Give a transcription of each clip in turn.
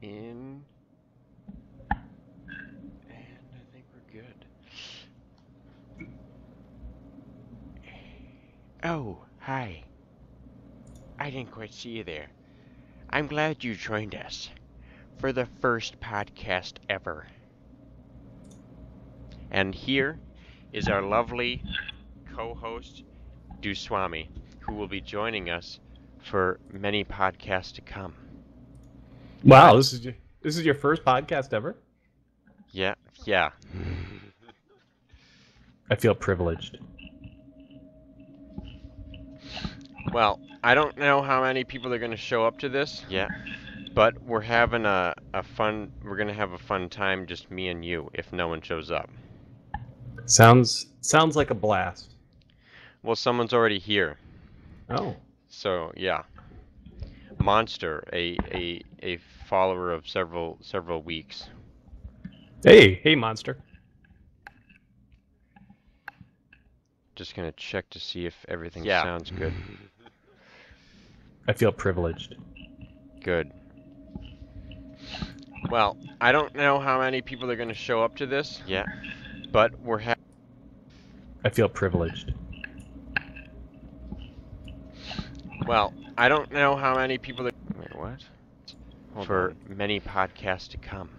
in, and I think we're good. Oh, hi. I didn't quite see you there. I'm glad you joined us for the first podcast ever. And here is our lovely co-host, Duswami, who will be joining us for many podcasts to come. Wow, this is your first podcast ever? Yeah. I feel privileged. Well, I don't know how many people are going to show up to this yet, but we're having we're going to have a fun time, just me and you, if no one shows up. Sounds like a blast. Well, someone's already here. Oh. So, yeah. Monster, a follower of several weeks. Hey, Monster. Just gonna check to see if everything sounds good. I feel privileged. Good. Well, I don't know how many people are gonna show up to this yet, but I feel privileged. Well, I don't know how many people are. Wait, what? For many podcasts to come.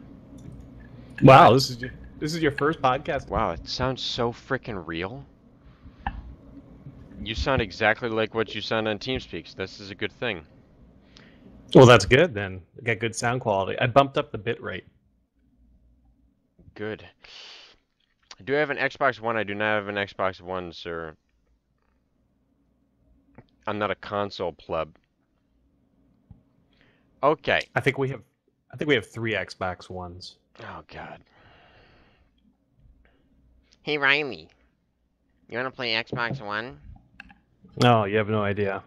Wow, this is your first podcast. Wow, it sounds so freaking real. You sound exactly like what you sound on TeamSpeak. This is a good thing. Well, that's good then. I got good sound quality. I bumped up the bit rate. Good. Do I have an Xbox One? I do not have an Xbox One, sir. I'm not a console pleb. Okay. I think we have 3 Xbox Ones. Oh God. Hey Riley, you wanna play Xbox One? No, you have no idea.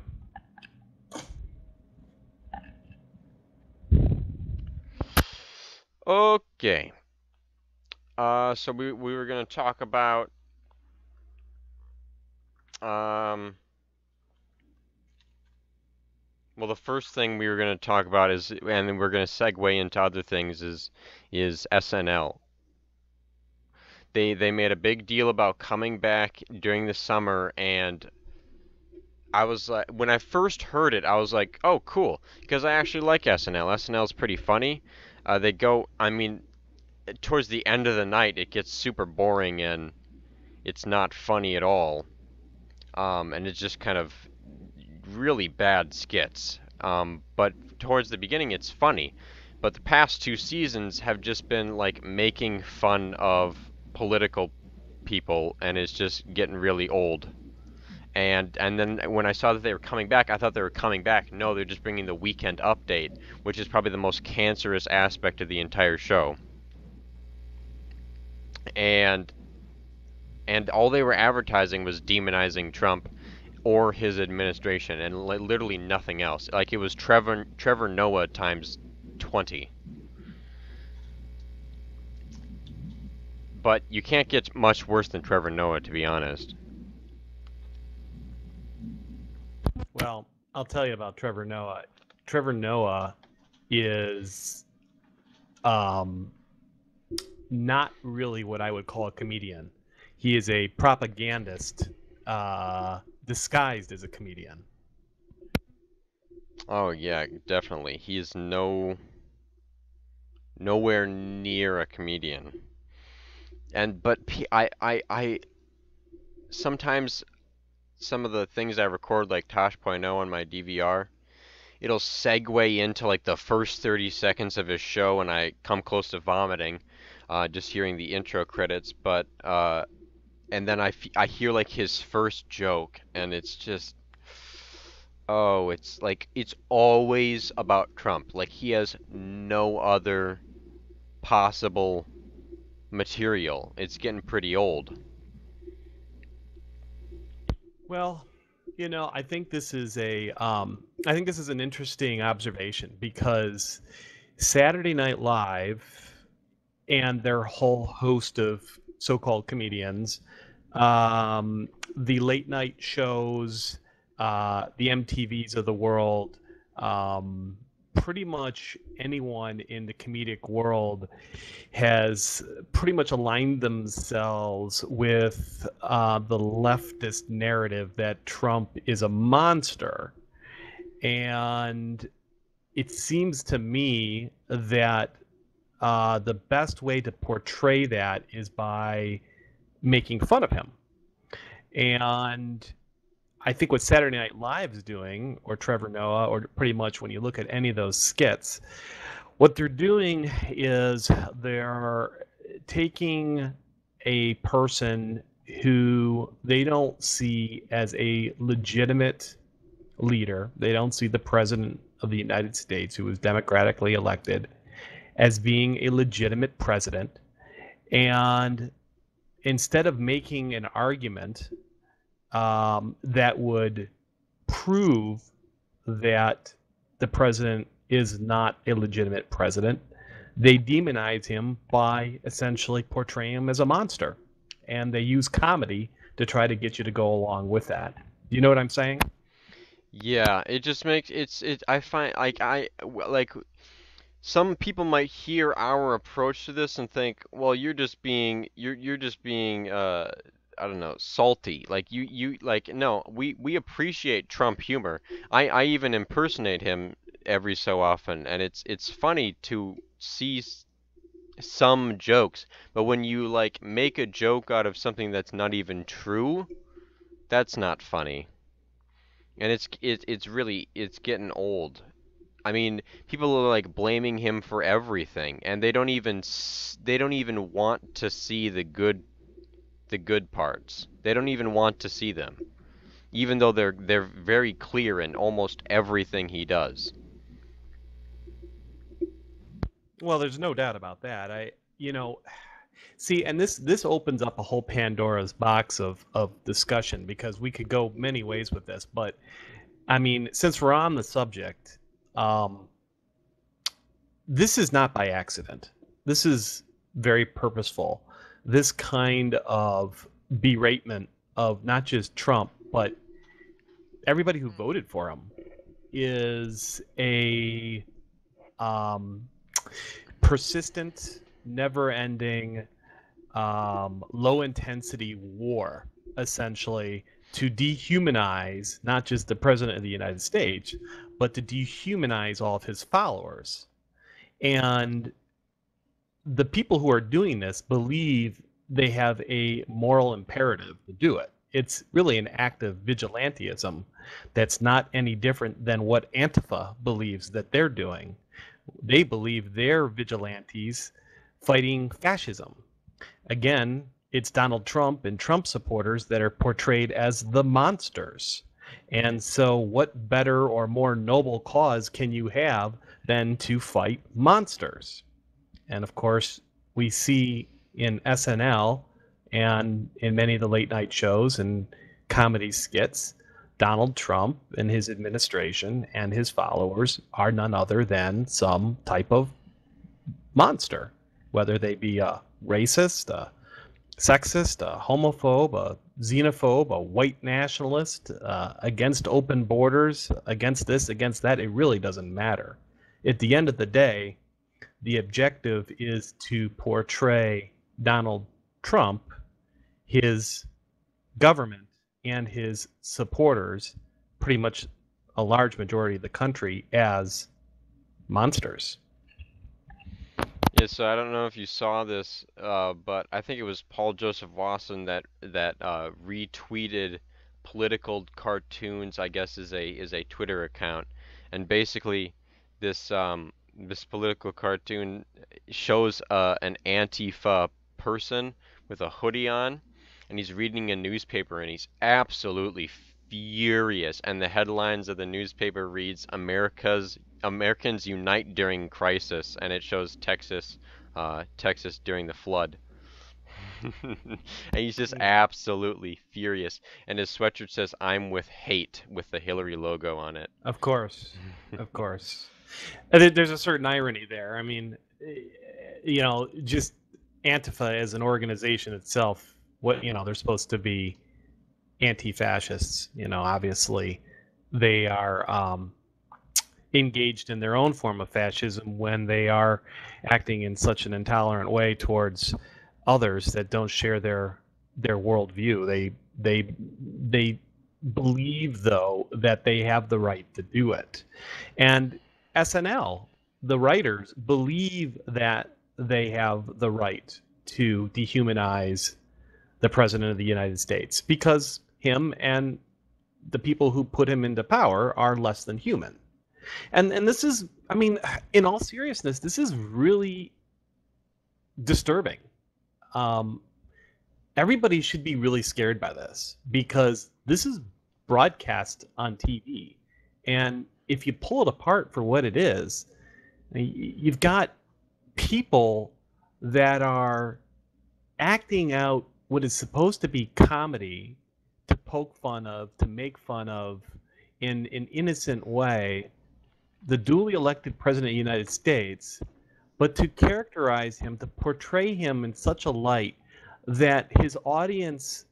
Okay. So we were gonna talk about well, the first thing we were gonna talk about is, and then we're gonna segue into other things, is SNL. They made a big deal about coming back during the summer, and I was like, when I first heard it, I was like, oh, cool, because I actually like SNL. SNL is pretty funny. I mean, towards the end of the night, it gets super boring and it's not funny at all. And it's just kind of really bad skits. But towards the beginning, it's funny. But the past 2 seasons have just been like making fun of political people, and it's just getting really old. And then when I saw that they were coming back, I thought they were coming back. No, they're just bringing the weekend update, which is probably the most cancerous aspect of the entire show. And all they were advertising was demonizing Trump or his administration, and literally nothing else. Like it was Trevor Noah times 20. But you can't get much worse than Trevor Noah, to be honest. Well, I'll tell you about Trevor Noah. Trevor Noah is not really what I would call a comedian. He is a propagandist disguised as a comedian. Oh yeah, definitely. He is nowhere near a comedian. But I sometimes some of the things I record, like Tosh.0 on my DVR, it'll segue into like the first 30 seconds of his show, and I come close to vomiting just hearing the intro credits. But and then I hear like his first joke, and it's just, oh, it's like it's always about Trump. Like he has no other possible material. It's getting pretty old. Well, I think this is an interesting observation because Saturday Night Live and their whole host of so-called comedians, the late night shows, the MTVs of the world, pretty much anyone in the comedic world has pretty much aligned themselves with the leftist narrative that Trump is a monster. And it seems to me that the best way to portray that is by making fun of him. And I think what Saturday Night Live is doing, or Trevor Noah, or pretty much when you look at any of those skits, what they're doing is they're taking a person who they don't see as a legitimate leader. They don't see the president of the United States, who was democratically elected, as being a legitimate president. And instead of making an argument that would prove that the president is not a legitimate president, they demonize him by essentially portraying him as a monster. And they use comedy to try to get you to go along with that. Do you know what I'm saying? Yeah, it just makes I find like some people might hear our approach to this and think, well, you're just being I don't know, salty. Like you like no, we appreciate Trump humor. I even impersonate him every so often, and it's funny to see some jokes, but when you like make a joke out of something that's not even true, that's not funny. And it's really it's getting old. I mean, people are like blaming him for everything, and they don't even want to see the good parts. They don't even want to see them, even though they're very clear in almost everything he does. Well, there's no doubt about that. You know, see, and this opens up a whole Pandora's box of discussion because we could go many ways with this. But I mean, since we're on the subject, um, this is not by accident. This is very purposeful. This kind of beratement of not just Trump, but everybody who voted for him is a um, persistent, never-ending, low-intensity war, essentially, to dehumanize not just the president of the United States, but to dehumanize all of his followers. And the people who are doing this believe they have a moral imperative to do it. It's really an act of vigilantism that's not any different than what Antifa believes that they're doing. They believe they're vigilantes fighting fascism. Again, it's Donald Trump and Trump supporters that are portrayed as the monsters. And so, what better or more noble cause can you have than to fight monsters? And of course, we see in SNL and in many of the late night shows and comedy skits, Donald Trump and his administration and his followers are none other than some type of monster, whether they be a racist, a sexist, a homophobe, a xenophobe, a white nationalist, against open borders, against this, against that. It really doesn't matter. At the end of the day, the objective is to portray Donald Trump, his government, and his supporters, pretty much a large majority of the country, as monsters. Yeah, so I don't know if you saw this, but I think it was Paul Joseph Watson that retweeted political cartoons. I guess is a Twitter account, and basically this political cartoon shows an Antifa person with a hoodie on, and he's reading a newspaper, and he's absolutely furious. And the headlines of the newspaper reads Americans unite during crisis, and it shows Texas during the flood. And he's just absolutely furious. And his sweatshirt says "I'm with hate" with the Hillary logo on it. Of course, of course. And there's a certain irony there. I mean, just Antifa as an organization itself, they're supposed to be anti-fascists. Obviously, they are, engaged in their own form of fascism when they are acting in such an intolerant way towards others that don't share their worldview. They believe though that they have the right to do it, and SNL, the writers believe that they have the right to dehumanize the president of the United States because him and the people who put him into power are less than human. And this is, I mean, in all seriousness, this is really disturbing. Um, Everybody should be really scared by this because this is broadcast on TV. And if you pull it apart for what it is, you've got people that are acting out what is supposed to be comedy to poke fun of, to make fun of in an innocent way the duly elected president of the United States, but to characterize him, to portray him in such a light that his audience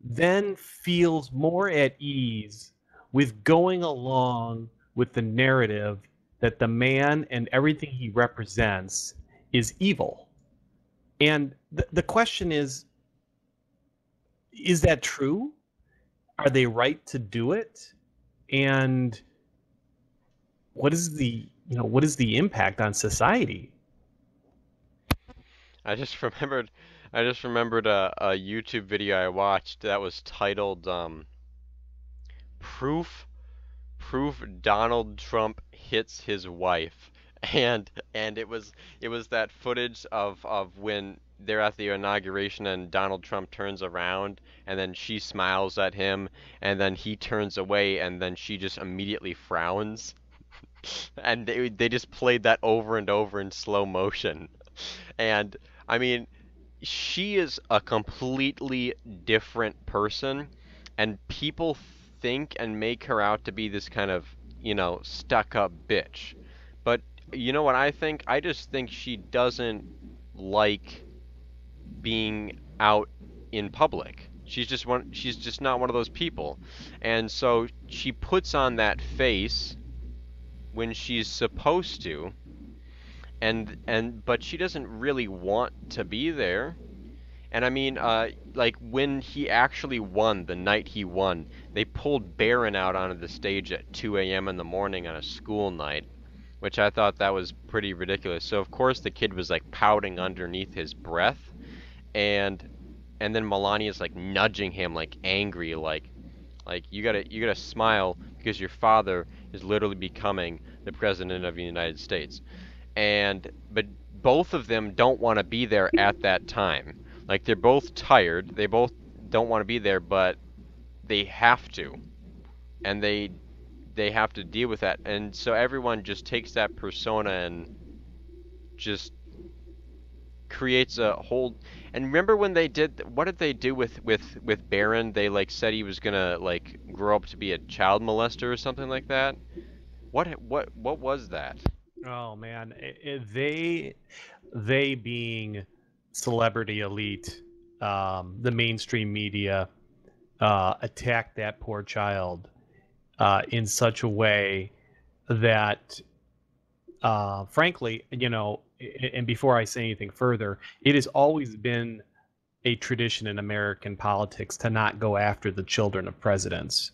then feels more at ease with going along with the narrative that the man and everything he represents is evil. And the question is that true? Are they right to do it? And what is the impact on society? I just remembered a YouTube video I watched that was titled "Proof Donald Trump Hits His Wife," and it was that footage of when they're at the inauguration and Donald Trump turns around and then she smiles at him and then he turns away and then she just immediately frowns. And they just played that over and over in slow motion. And I mean, she is a completely different person, and people think and make her out to be this kind of, stuck up bitch. But you know what I think? I just think she doesn't like being out in public. She's just not one of those people. And so she puts on that face when she's supposed to, but she doesn't really want to be there. And I mean, like when he actually won, the night he won, they pulled Barron out onto the stage at 2 a.m. in the morning on a school night, which I thought that was pretty ridiculous. So of course the kid was like pouting underneath his breath, and then Melania's like nudging him, like angry, like you gotta smile because your father is literally becoming the president of the United States. But both of them don't want to be there at that time. Like they're both tired. They both don't want to be there, but they have to. And they have to deal with that. And so everyone just takes that persona and just creates a whole. And remember when what did they do with Barron? They like said he was gonna like grow up to be a child molester or something like that. What was that? Oh man, they being celebrity elite, the mainstream media attacked that poor child in such a way that, frankly, and before I say anything further, it has always been a tradition in American politics to not go after the children of presidents.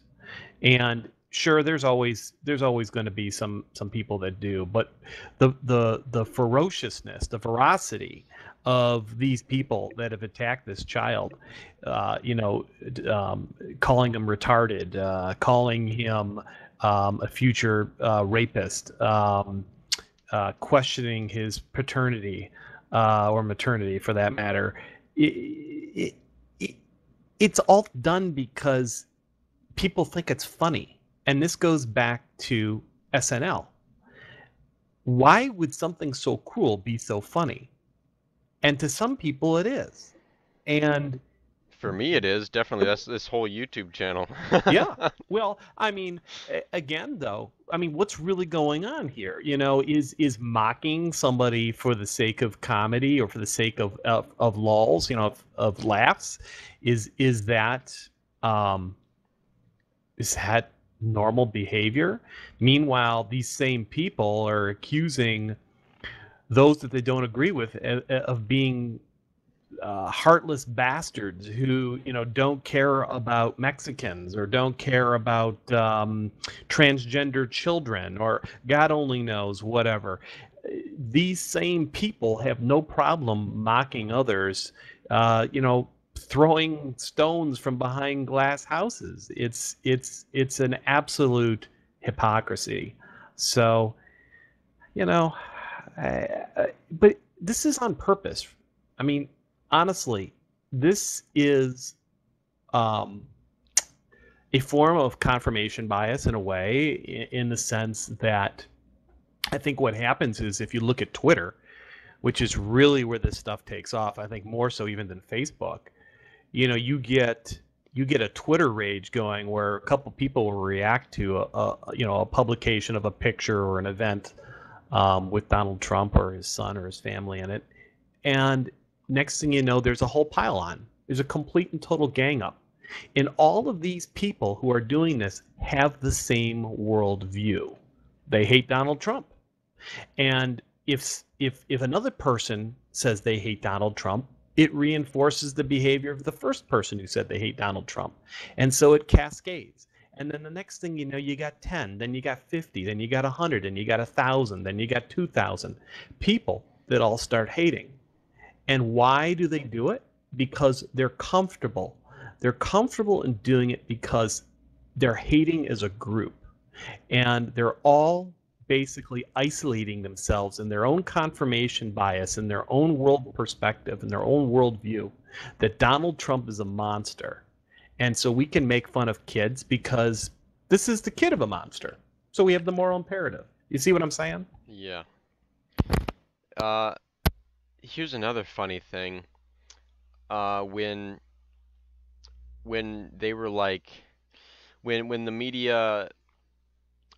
And sure, there's always going to be some people that do, but the ferociousness, the veracity of these people that have attacked this child, calling him retarded, calling him a future rapist, questioning his paternity or maternity for that matter. It's all done because people think it's funny. And this goes back to SNL. Why would something so cruel be so funny? And to some people it is. And For me, it is definitely. That's this whole YouTube channel. yeah. Well, I mean, again, though, I mean, what's really going on here? Is mocking somebody for the sake of comedy or for the sake of lulls, of laughs, is that normal behavior. Meanwhile, these same people are accusing those that they don't agree with of being heartless bastards who, don't care about Mexicans or don't care about transgender children or God only knows whatever. These same people have no problem mocking others, throwing stones from behind glass houses. It's an absolute hypocrisy. So, you know, but this is on purpose. I mean, honestly, this is a form of confirmation bias in a way, in the sense that I think what happens is if you look at Twitter, which is really where this stuff takes off, I think more so even than Facebook, you get a Twitter rage going where a couple people will react to a publication of a picture or an event with Donald Trump or his son or his family in it, and next thing you know, there's a whole pile on. There's a complete and total gang up. And all of these people who are doing this have the same worldview. They hate Donald Trump. And if another person says they hate Donald Trump, it reinforces the behavior of the first person who said they hate Donald Trump. And so it cascades. And then the next thing you know, you got 10, then you got 50, then you got 100, then you got 1,000, then you got 2,000 people that all start hating. And why do they do it? Because they're comfortable. They're comfortable in doing it because they're hating as a group. And they're all basically isolating themselves in their own confirmation bias, in their own world perspective, in their own worldview, that Donald Trump is a monster. And so we can make fun of kids because this is the kid of a monster. So we have the moral imperative. You see what I'm saying? Yeah. Here's another funny thing. When they were like, when the media,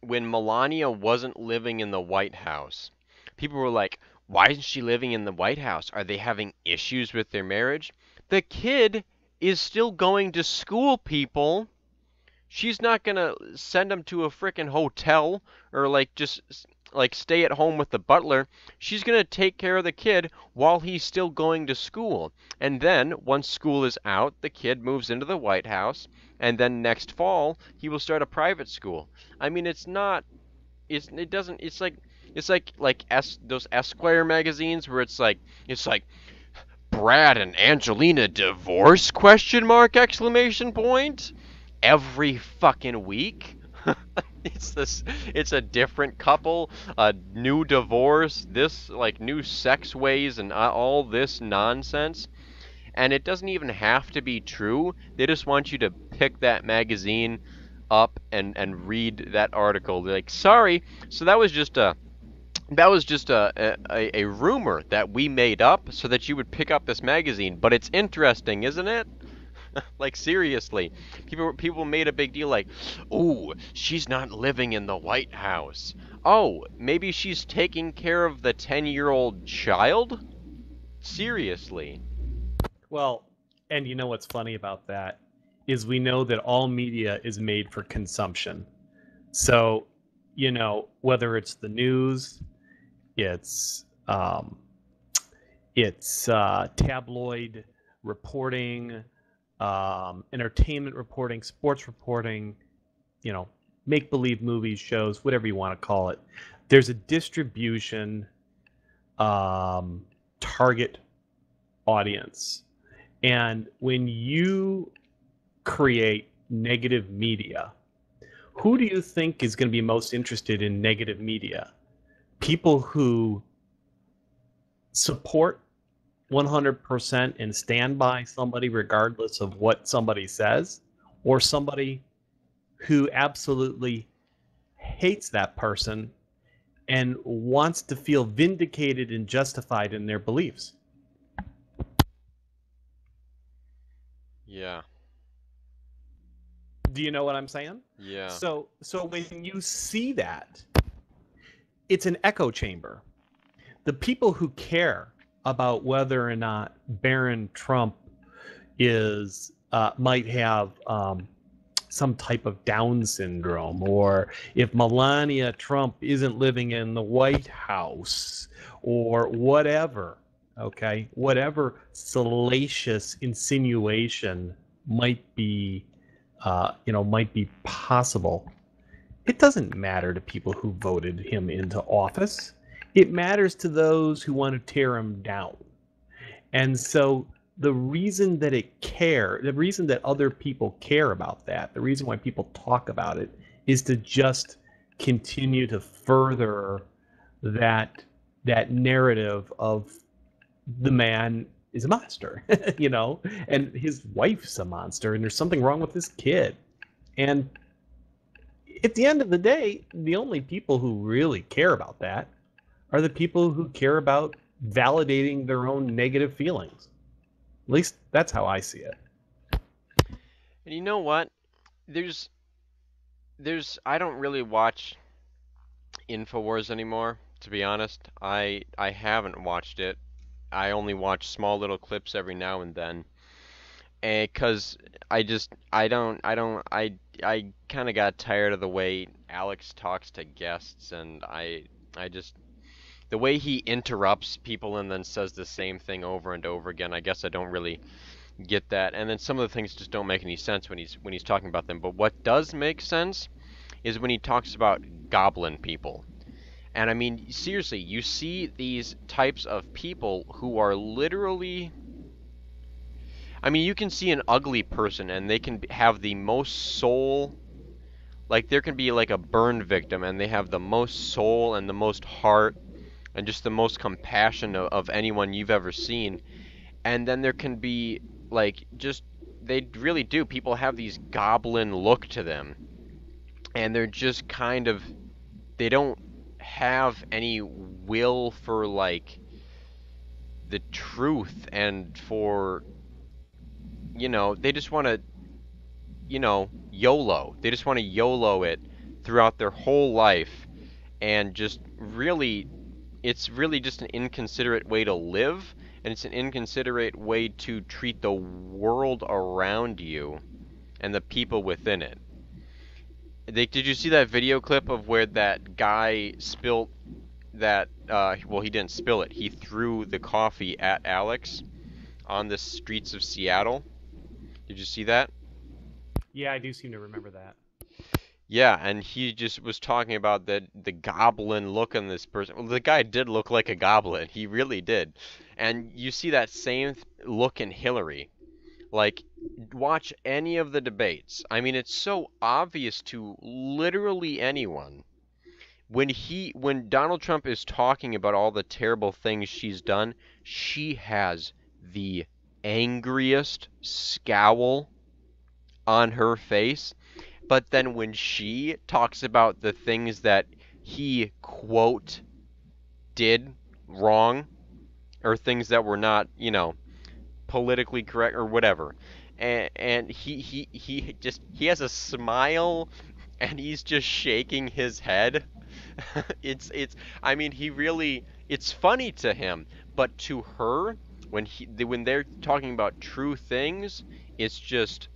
when Melania wasn't living in the White House, people were like, why isn't she living in the White House? Are they having issues with their marriage? The kid is still going to school, people. She's not gonna send him to a frickin' hotel or like just like stay at home with the butler. She's gonna take care of the kid while he's still going to school. And then once school is out, the kid moves into the White House, and then next fall he will start a private school. I mean, it's not. It doesn't. It's like those Esquire magazines where it's like Brad and Angelina divorce question mark exclamation point every fucking week. It's a different couple, a new divorce, this like new sex ways and all this nonsense. And it doesn't even have to be true. They just want you to pick that magazine up and read that article. They're like, sorry, so that was just a rumor that we made up so that you would pick up this magazine, but it's interesting, isn't it? Like, seriously, people made a big deal like, "Ooh, she's not living in the White House. Oh, maybe she's taking care of the 10-year-old child?" Seriously. Well, and you know what's funny about that is we know that all media is made for consumption. So, whether it's the news, it's tabloid reporting, entertainment reporting, sports reporting, make-believe movies, shows, whatever you want to call it. There's a distribution target audience. And when you create negative media, who do you think is going to be most interested in negative media? People who support 100% and stand by somebody regardless of what somebody says, or somebody who absolutely hates that person and wants to feel vindicated and justified in their beliefs? Yeah. Do you know what I'm saying? Yeah. So when you see that, it's an echo chamber. The people who care about whether or not Baron Trump is might have some type of Down syndrome, or if Melania Trump isn't living in the White House, or whatever, okay, whatever salacious insinuation might be, might be possible. It doesn't matter to people who voted him into office. It matters to those who want to tear him down. And so the reason that other people care about that, the reason why people talk about it, is to just continue to further that narrative of the man is a monster, and his wife's a monster, and there's something wrong with this kid. And at the end of the day, the only people who really care about that are the people who care about validating their own negative feelings. At least that's how I see it. And you know what? There's I don't really watch InfoWars anymore, to be honest. I haven't watched it. I only watch small little clips every now and then. And cuz I kind of got tired of the way Alex talks to guests, and I just the way he interrupts people and then says the same thing over and over again. I guess I don't really get that. And then some of the things just don't make any sense when he's talking about them. But what does make sense is when he talks about goblin people. And I mean, seriously, you see these types of people who are literally, I mean, you can see an ugly person and they can have the most soul. Like, there can be like a burn victim and they have the most soul and the most heart and just the most compassion of anyone you've ever seen. And then there can be, like, just, they really do. People have these goblin look to them. And they're just kind of, they don't have any will for, like, the truth and for, they just want to, YOLO. They just want to YOLO it throughout their whole life. And just really, it's really just an inconsiderate way to live. And it's an inconsiderate way to treat the world around you and the people within it. Did you see that video clip of where that guy spilled that, well, he didn't spill it. He threw the coffee at Alex on the streets of Seattle? Did you see that? Yeah, I do seem to remember that. Yeah, and he just was talking about the goblin look on this person. Well, the guy did look like a goblin. He really did. And you see that same look in Hillary. Like, watch any of the debates. I mean, it's so obvious to literally anyone. When Donald Trump is talking about all the terrible things she's done, she has the angriest scowl on her face. But then when she talks about the things that he, quote, did wrong, or things that were not, politically correct or whatever, and he has a smile and he's just shaking his head. it's I mean, he really, it's funny to him, but to her, when they're talking about true things, it's just,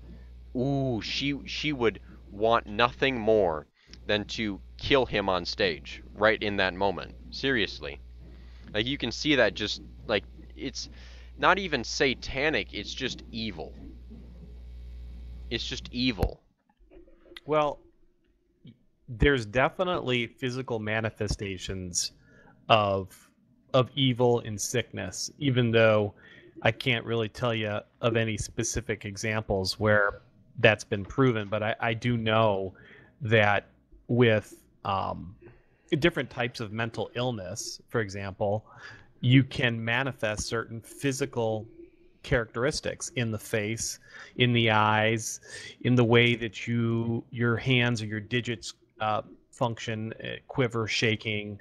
ooh, she would want nothing more than to kill him on stage right in that moment. Seriously. Like, you can see that, just like, it's not even satanic, it's just evil. It's just evil. Well, there's definitely physical manifestations of evil and sickness, even though I can't really tell you of any specific examples where that's been proven. But I do know that with different types of mental illness, for example, you can manifest certain physical characteristics in the face, in the eyes, in the way that your hands or your digits function, quiver, shaking,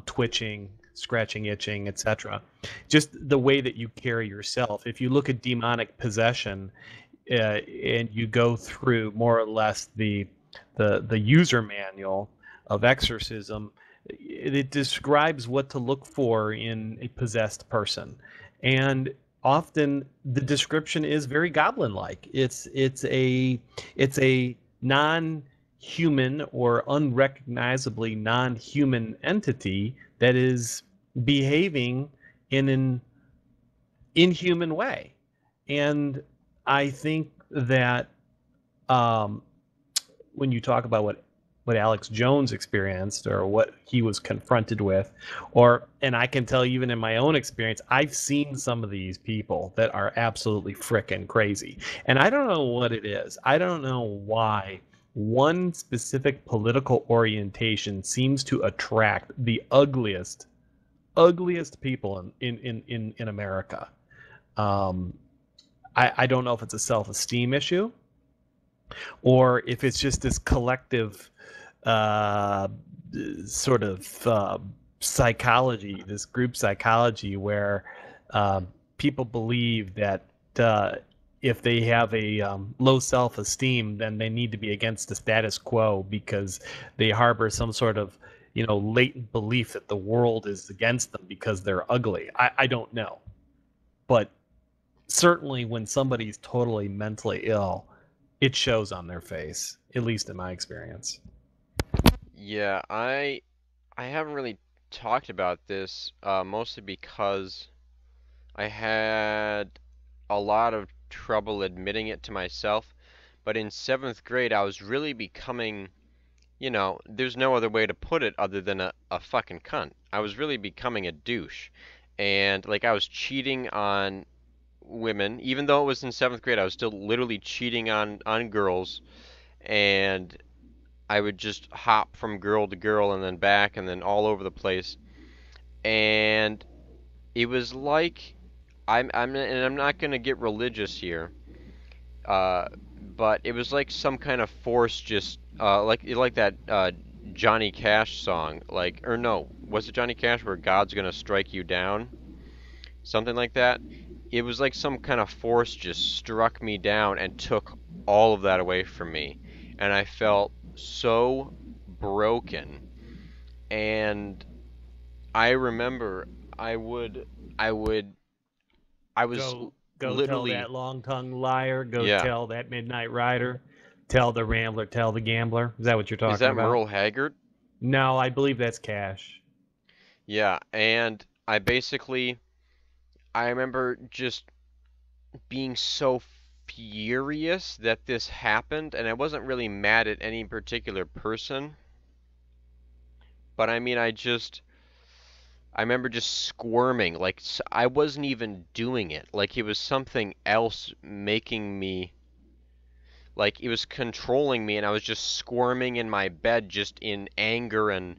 twitching, scratching, itching, etc. Just the way that you carry yourself. If you look at demonic possession, and you go through more or less the user manual of exorcism, it describes what to look for in a possessed person. And often the description is very goblin-like. It's a non-human or unrecognizably non-human entity that is behaving in an inhuman way. And I think that um, when you talk about what Alex Jones experienced or what he was confronted with, and I can tell even in my own experience, I've seen some of these people that are absolutely frickin' crazy. And I don't know what it is. I don't know why one specific political orientation seems to attract the ugliest people in America. Um, I don't know if it's a self-esteem issue or if it's just this collective uh, sort of psychology, this group psychology, where people believe that if they have a low self-esteem, then they need to be against the status quo because they harbor some sort of latent belief that the world is against them because they're ugly. I don't know, but certainly when somebody's totally mentally ill, it shows on their face, at least in my experience. Yeah, I haven't really talked about this mostly because I had a lot of trouble admitting it to myself. But in seventh grade, I was really becoming, there's no other way to put it other than a fucking cunt. I was really becoming a douche. And like I was cheating on women, even though it was in seventh grade, I was still literally cheating on girls, and I would just hop from girl to girl and then back and then all over the place. And it was like I'm not gonna get religious here, uh, but it was like some kind of force just like that Johnny Cash song, like or no, was it Johnny Cash where God's gonna strike you down? Something like that. It was like some kind of force just struck me down and took all of that away from me. And I felt so broken. And I remember I would, I would, I was Go tell literally, that long-tongued liar. Go yeah. tell that midnight rider. Tell the rambler. Tell the gambler. Is that what you're Is talking that about? Merle Haggard? No, I believe that's Cash. Yeah. And I remember just being so furious that this happened. And I wasn't really mad at any particular person. But I mean, I remember just squirming, like I wasn't even doing it. Like it was something else making me, like it was controlling me, and I was just squirming in my bed just in anger, and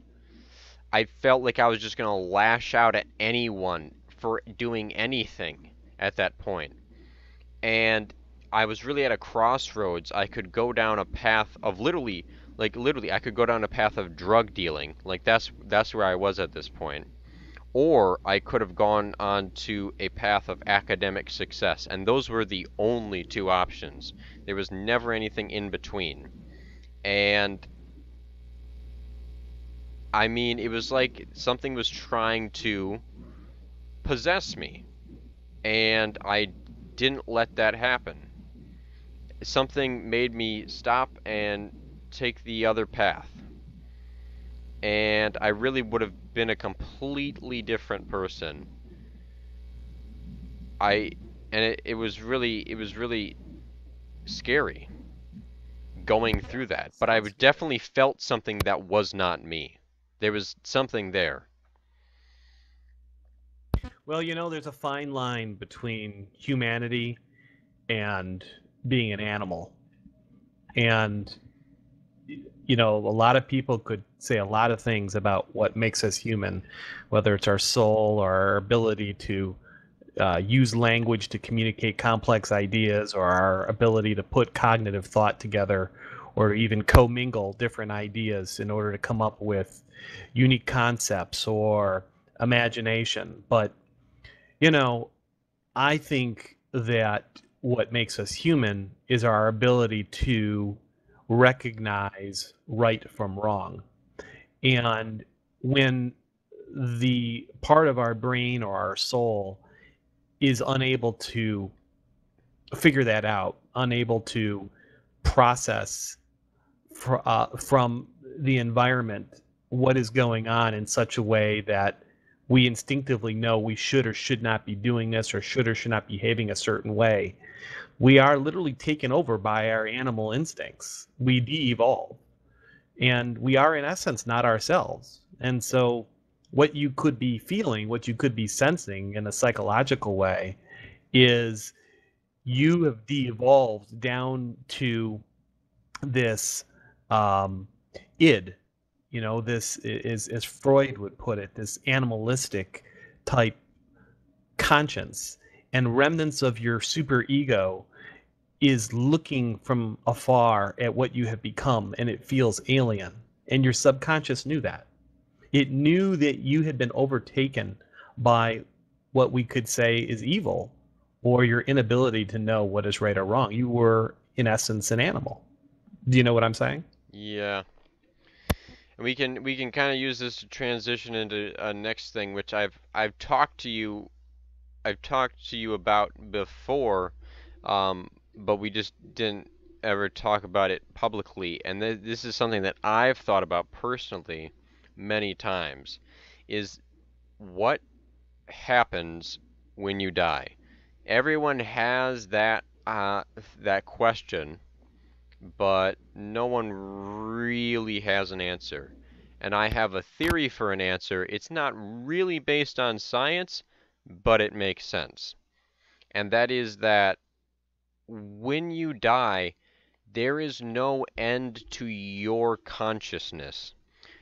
I felt like I was just gonna lash out at anyone for doing anything at that point. And I was really at a crossroads. I could go down a path of literally, I could go down a path of drug dealing. Like that's where I was at this point. Or I could have gone on to a path of academic success, and those were the only two options. There was never anything in between. And I mean, it was like something was trying to possess me, and I didn't let that happen. Something made me stop and take the other path. And I really would have been a completely different person. I and it was really scary going through that. But I Sounds definitely felt something that was not me. There was something there. well. There's a fine line between humanity and being an animal, and a lot of people could say a lot of things about what makes us human, whether it's our soul or our ability to use language to communicate complex ideas, or our ability to put cognitive thought together, or even commingle different ideas in order to come up with unique concepts or imagination. But, you know, I think that what makes us human is our ability to recognize right from wrong. And when the part of our brain or our soul is unable to figure that out, unable to process from the environment what is going on in such a way that we instinctively know we should or should not be doing this or should not be behaving a certain way. We are literally taken over by our animal instincts. We de-evolve, and we are in essence not ourselves. And so what you could be feeling, what you could be sensing in a psychological way is you have de-evolved down to this id, this is, as Freud would put it, this animalistic type conscience, and remnants of your superego is looking from afar at what you have become, and it feels alien. And your subconscious knew that. It knew that you had been overtaken by what we could say is evil, or your inability to know what is right or wrong. You were, in essence, an animal. Do you know what I'm saying? Yeah. And we can kind of use this to transition into a next thing, which I've talked to you about before, but we just didn't ever talk about it publicly. And this is something that I've thought about personally many times, is what happens when you die? Everyone has that question, but no one really has an answer. And I have a theory for an answer. It's not really based on science, but it makes sense. And that is that when you die, there is no end to your consciousness.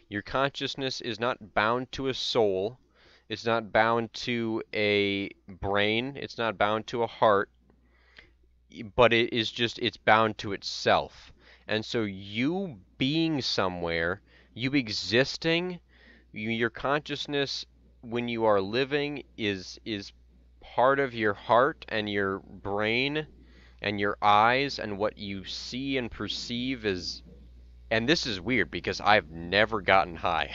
Your consciousness is not bound to a soul. It's not bound to a brain. It's not bound to a heart, but it's bound to itself. And so you being somewhere, you existing, your consciousness when you are living is part of your heart and your brain and your eyes, and what you see and perceive is, and this is weird because I've never gotten high.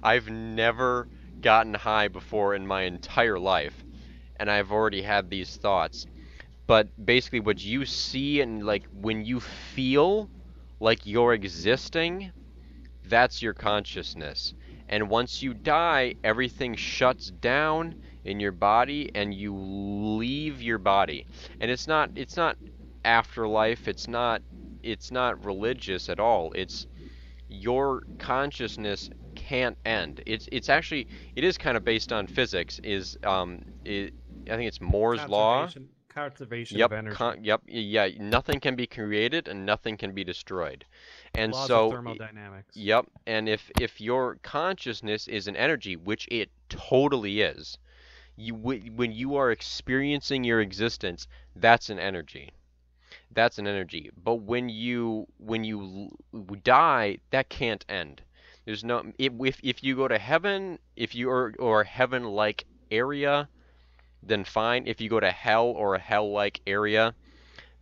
I've never gotten high before in my entire life, and I've already had these thoughts. But basically what you see, and like when you feel like you're existing, that's your consciousness. And once you die, everything shuts down in your body and you leave your body. And it's not afterlife, it's not religious at all. It's your consciousness can't end. It's actually, it is kind of based on physics. I think it's Moore's law. Conservation of Yep, energy. yep, yeah. Nothing can be created and nothing can be destroyed. And Laws of so, thermodynamics. yep. And if your consciousness is an energy, which it totally is, when you are experiencing your existence, that's an energy. That's an energy. But when you die, that can't end. There's no, if you go to heaven, if you are, or a heaven-like area, then fine. If you go to hell or a hell-like area,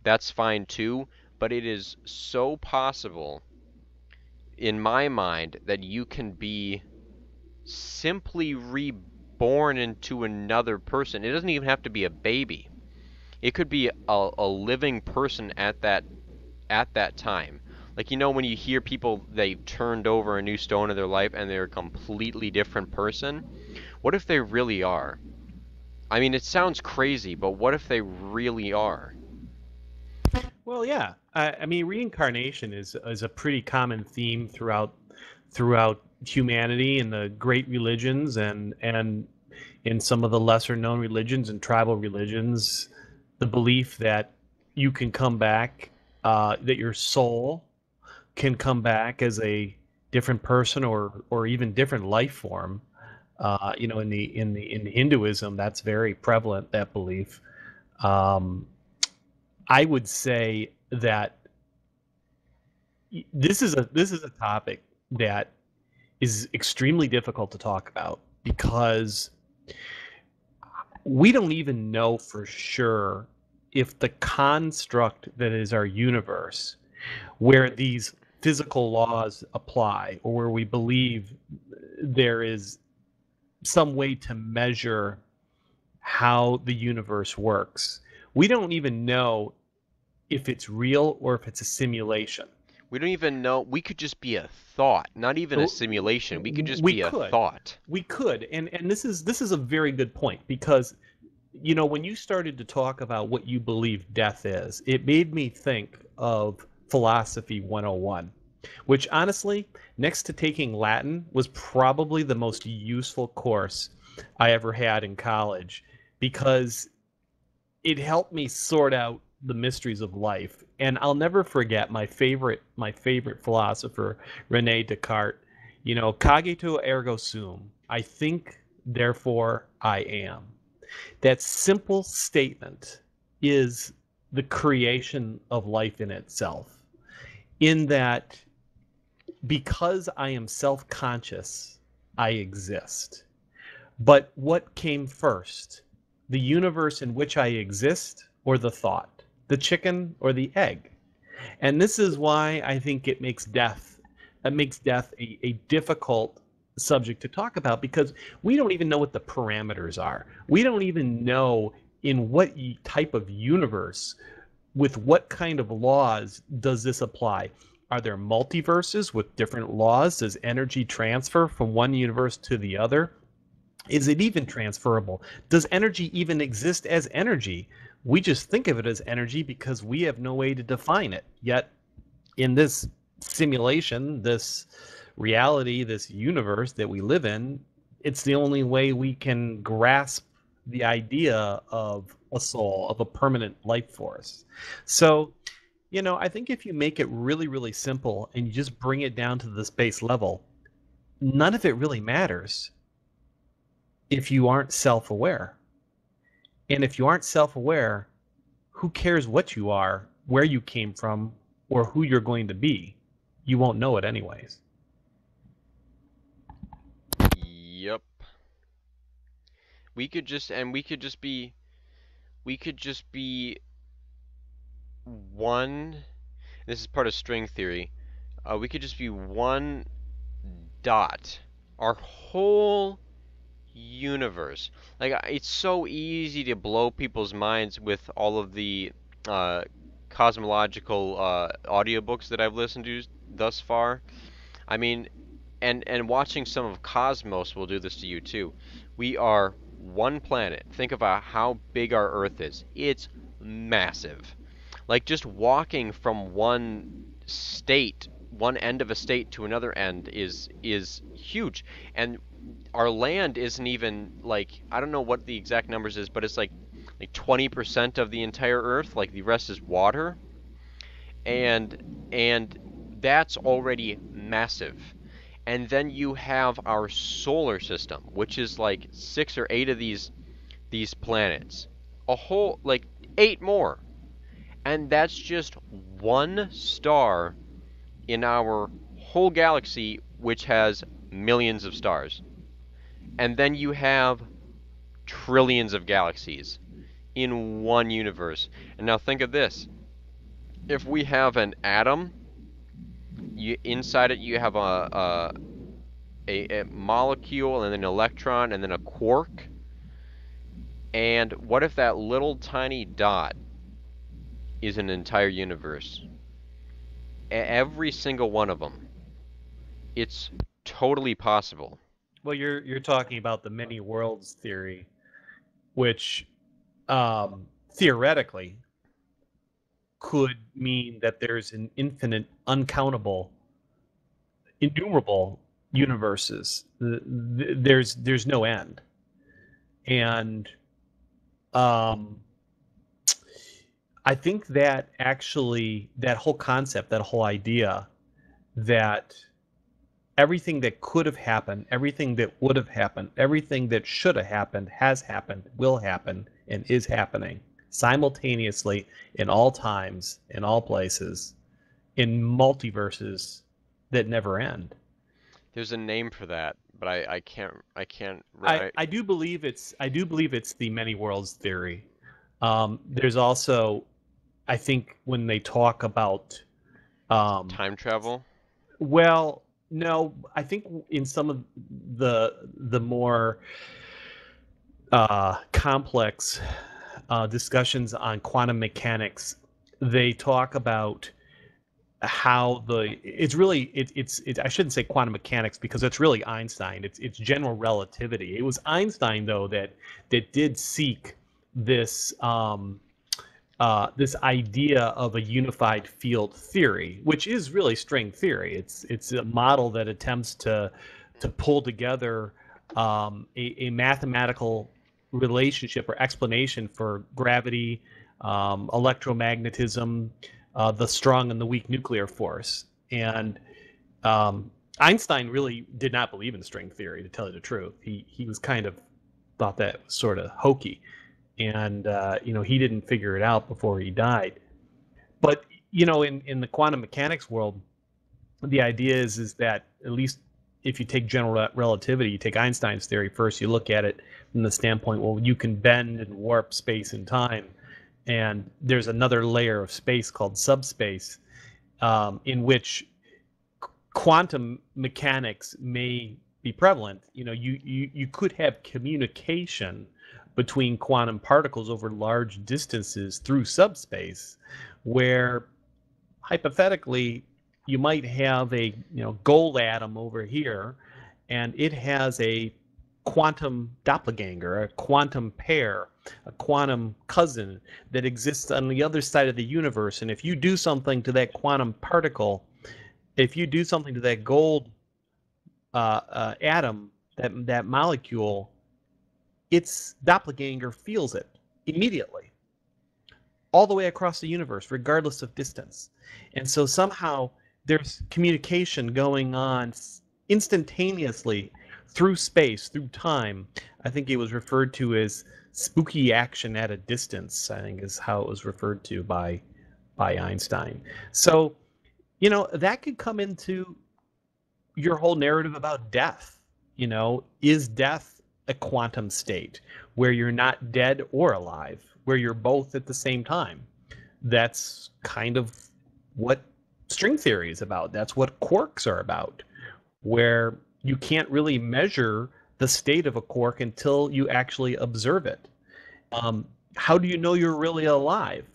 that's fine too. But it is so possible, in my mind, that you can be simply reborn into another person. It doesn't even have to be a baby. It could be a living person at that time. Like, when you hear people, they've turned over a new stone in their life and they're a completely different person. What if they really are? I mean, it sounds crazy, but what if they really are? Well, yeah. I mean, reincarnation is a pretty common theme throughout humanity and the great religions, and in some of the lesser known religions and tribal religions, the belief that you can come back, that your soul can come back as a different person or even different life form. In the Hinduism, that's very prevalent, that belief. Um, I would say that this is a topic that is extremely difficult to talk about because we don't even know for sure if the construct that is our universe, where these physical laws apply, or where we believe there is some way to measure how the universe works. We don't even know if it's real or if it's a simulation. We don't even know. We could just be a thought, not even a Oh, simulation. We could just we be a could. thought. We could. And this is a very good point, because you know, when you started to talk about what you believe death is, it made me think of Philosophy 101, which honestly, next to taking Latin, was probably the most useful course I ever had in college, because it helped me sort out the mysteries of life. And I'll never forget my favorite philosopher, Rene Descartes. You know, cogito ergo sum. I think, therefore I am. That simple statement is the creation of life in itself. In that, because I am self conscious, I exist. But what came first? The universe in which I exist, or the thought? The chicken or the egg? And this is why I think it makes death a difficult subject to talk about, because we don't even know what the parameters are. We don't even know in what type of universe, with what kind of laws does this apply. Are there multiverses with different laws? Does energy transfer from one universe to the other? Is it even transferable? Does energy even exist as energy? We just think of it as energy because we have no way to define it. Yet, in this simulation, this reality, this universe that we live in, it's the only way we can grasp the idea of a soul, of a permanent life force. So, you know, I think if you make it really, really simple and you just bring it down to the space level, none of it really matters if you aren't self aware. And if you aren't self aware, who cares what you are, where you came from, or who you're going to be? You won't know it anyways. Yep. We could just be one. This is part of string theory. We could just be one dot. Our whole universe. Like, it's so easy to blow people's minds with all of the uh, cosmological audiobooks that I've listened to thus far. I mean, and watching some of Cosmos will do this to you too. We are one planet. Think about how big our Earth is. It's massive. Like, just walking from one end of a state to another end is huge. And our land isn't even, like, I don't know what the exact numbers is, but it's like 20% of the entire Earth. Like, the rest is water, and that's already massive. And then you have our solar system, which is like 6 or 8 of these planets, a whole like 8 more, and that's just one star in our whole galaxy, which has millions of stars. And then you have trillions of galaxies in one universe. And now think of this. If we have an atom, inside it you have a molecule and then an electron and then a quark. And what if that little tiny dot is an entire universe? Every single one of them. It's totally possible. Well, you're talking about the many worlds theory, which theoretically could mean that there's an infinite, uncountable, innumerable universes. There's no end. And um, I think that actually, that whole concept, that whole idea that everything that could have happened, everything that would have happened, everything that should have happened, has happened, will happen, and is happening simultaneously in all times, in all places, in multiverses that never end. There's a name for that, but I can't I, right. I do believe it's the many worlds theory. There's also, I think, when they talk about um, Time travel. well, no, I think in some of the more complex discussions on quantum mechanics, they talk about how it's really I shouldn't say quantum mechanics because it's really Einstein. It's general relativity. It was Einstein though that did seek this this idea of a unified field theory, which is really string theory. It's a model that attempts to pull together a mathematical relationship or explanation for gravity, electromagnetism, the strong and the weak nuclear force. And Einstein really did not believe in string theory, to tell you the truth. He was kind of thought that was sort of hokey, and he didn't figure it out before he died. But in the quantum mechanics world, the idea is that, at least if you take general relativity, you take Einstein's theory first, you look at it from the standpoint, well, you can bend and warp space and time, and there's another layer of space called subspace, in which quantum mechanics may be prevalent. You could have communication between quantum particles over large distances through subspace, where hypothetically you might have a gold atom over here, and it has a quantum doppelganger, a quantum pair, a quantum cousin that exists on the other side of the universe. And if you do something to that quantum particle, if you do something to that gold atom, that molecule, its doppelganger feels it immediately, all the way across the universe, regardless of distance. And so somehow there's communication going on instantaneously through space, through time. I think it was referred to as spooky action at a distance, I think is how it was referred to by Einstein. So, that could come into your whole narrative about death. Is death a quantum state where you're not dead or alive, where you're both at the same time? That's kind of what string theory is about. That's what quarks are about, where you can't really measure the state of a quark until you actually observe it. How do you know you're really alive?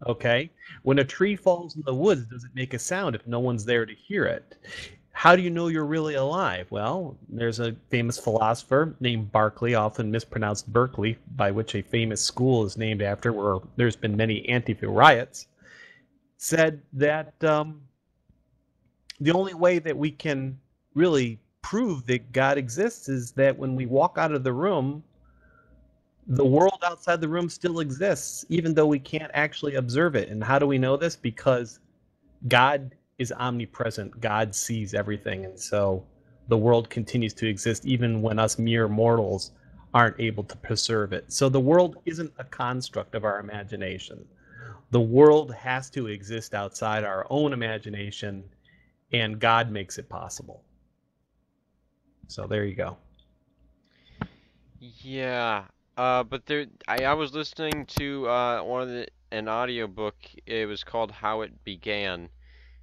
Okay. When a tree falls in the woods, does it make a sound if no one's there to hear it? How do you know you're really alive? Well, there's a famous philosopher named Berkeley, often mispronounced Berkeley, by which a famous school is named after, where there's been many Antifa riots, said that the only way that we can really prove that God exists is that when we walk out of the room, the world outside the room still exists, even though we can't actually observe it. And how do we know this? Because God is omnipresent. God sees everything. And so the world continues to exist even when us mere mortals aren't able to preserve it. So the world isn't a construct of our imagination. The world has to exist outside our own imagination, and God makes it possible. So there you go. Yeah, but I was listening to an audiobook. It was called How It Began,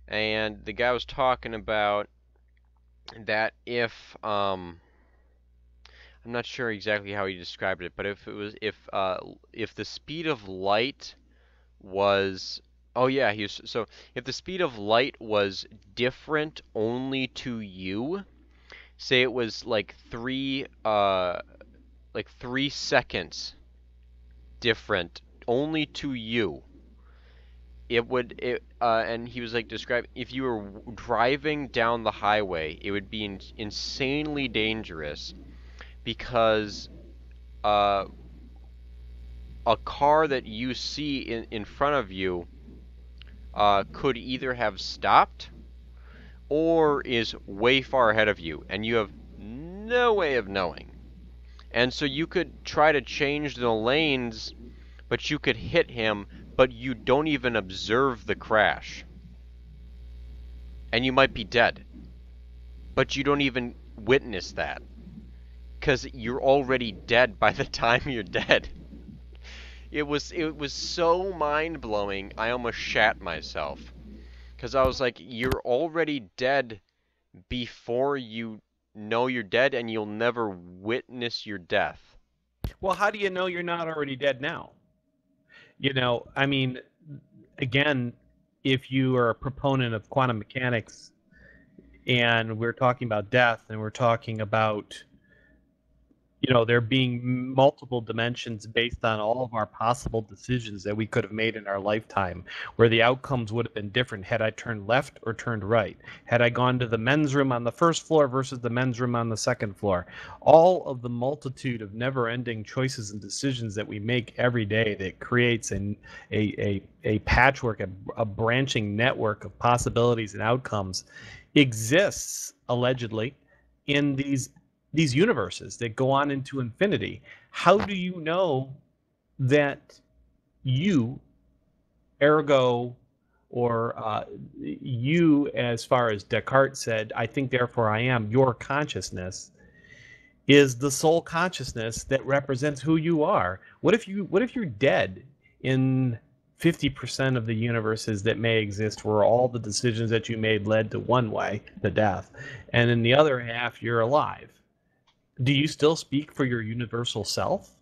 and the guy was talking about that I'm not sure exactly how he described it, but if the speed of light was oh yeah, so if the speed of light was different only to you, say it was like 3 seconds different only to you, and he was like describing, if you were driving down the highway, it would be insanely dangerous because uh, a car that you see in front of you could either have stopped or is way far ahead of you, and you have no way of knowing. And so you could try to change the lanes, but you could hit him, but you don't even observe the crash. And you might be dead. But you don't even witness that. Because you're already dead by the time you're dead. It was so mind-blowing, I almost shat myself. Because I was like, you're already dead before you know you're dead, and you'll never witness your death. Well, how do you know you're not already dead now? I mean, again, if you are a proponent of quantum mechanics and we're talking about death and we're talking about there being multiple dimensions based on all of our possible decisions that we could have made in our lifetime, where the outcomes would have been different had I turned left or turned right, had I gone to the men's room on the first floor versus the men's room on the second floor. All of the multitude of never-ending choices and decisions that we make every day that creates a patchwork, a branching network of possibilities and outcomes exists allegedly in these universes that go on into infinity. How do you know that you, ergo, or you, as far as Descartes said, I think therefore I am, your consciousness is the sole consciousness that represents who you are? What if you're dead in 50% of the universes that may exist, where all the decisions that you made led to one way, the death, and in the other half you're alive? Do you still speak for your universal self?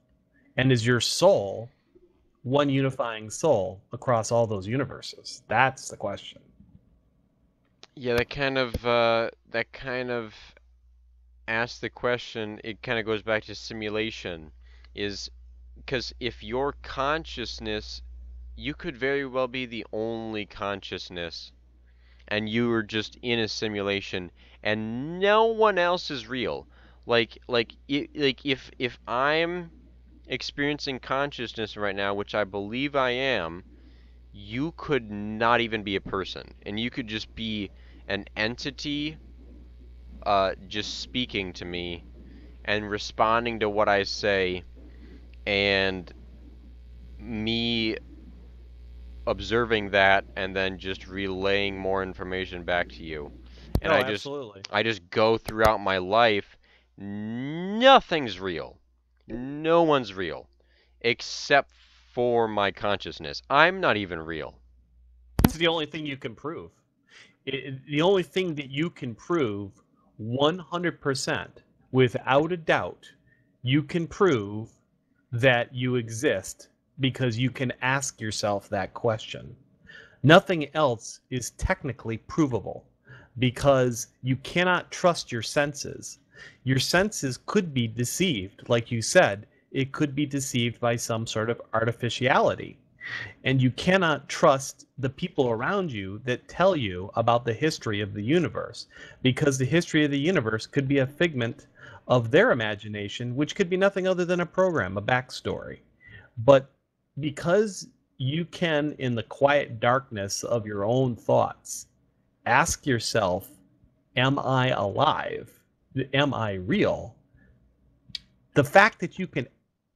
And is your soul one unifying soul across all those universes? That's the question. Yeah, that kind of asks the question. It kind of goes back to simulation, is because if your consciousness, you could very well be the only consciousness, and you are just in a simulation, and no one else is real. Like if I'm experiencing consciousness right now, which I believe I am, you could not even be a person, and you could just be an entity, just speaking to me and responding to what I say, and me observing that and then just relaying more information back to you. And Oh, absolutely. I just go throughout my life. Nothing's real. No one's real except for my consciousness. I'm not even real. It's the only thing you can prove. The only thing that you can prove 100% without a doubt, you can prove that you exist because you can ask yourself that question. Nothing else is technically provable because you cannot trust your senses. Your senses could be deceived. Like you said, it could be deceived by some sort of artificiality. And you cannot trust the people around you that tell you about the history of the universe, because the history of the universe could be a figment of their imagination, which could be nothing other than a program, a backstory. But because you can, in the quiet darkness of your own thoughts, ask yourself, am I alive? Am I real? The fact that you can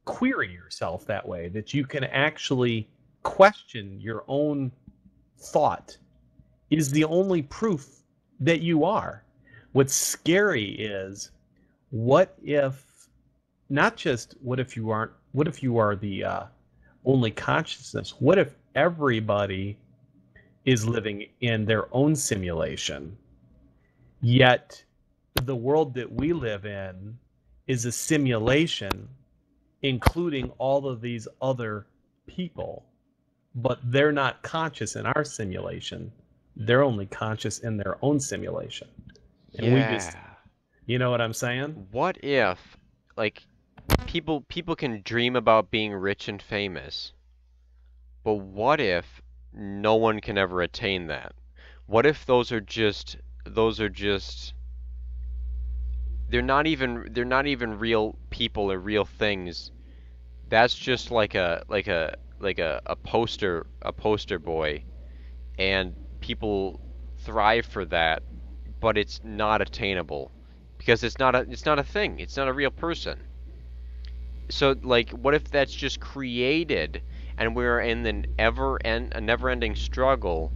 query yourself that way, that you can actually question your own thought, is the only proof that you are. What's scary is, what if, not just what if you aren't, what if you are the only consciousness? What if everybody is living in their own simulation, yet the world that we live in is a simulation, including all of these other people, but they're not conscious in our simulation. They're only conscious in their own simulation. And we just, Yeah. you know what I'm saying? What if, like, people can dream about being rich and famous, but what if no one can ever attain that? What if those are just they're not even real people or real things. That's just a poster boy, and people thrive for that, but it's not attainable because it's not a thing. It's not a real person. So like, what if that's just created, and we're in a never-ending struggle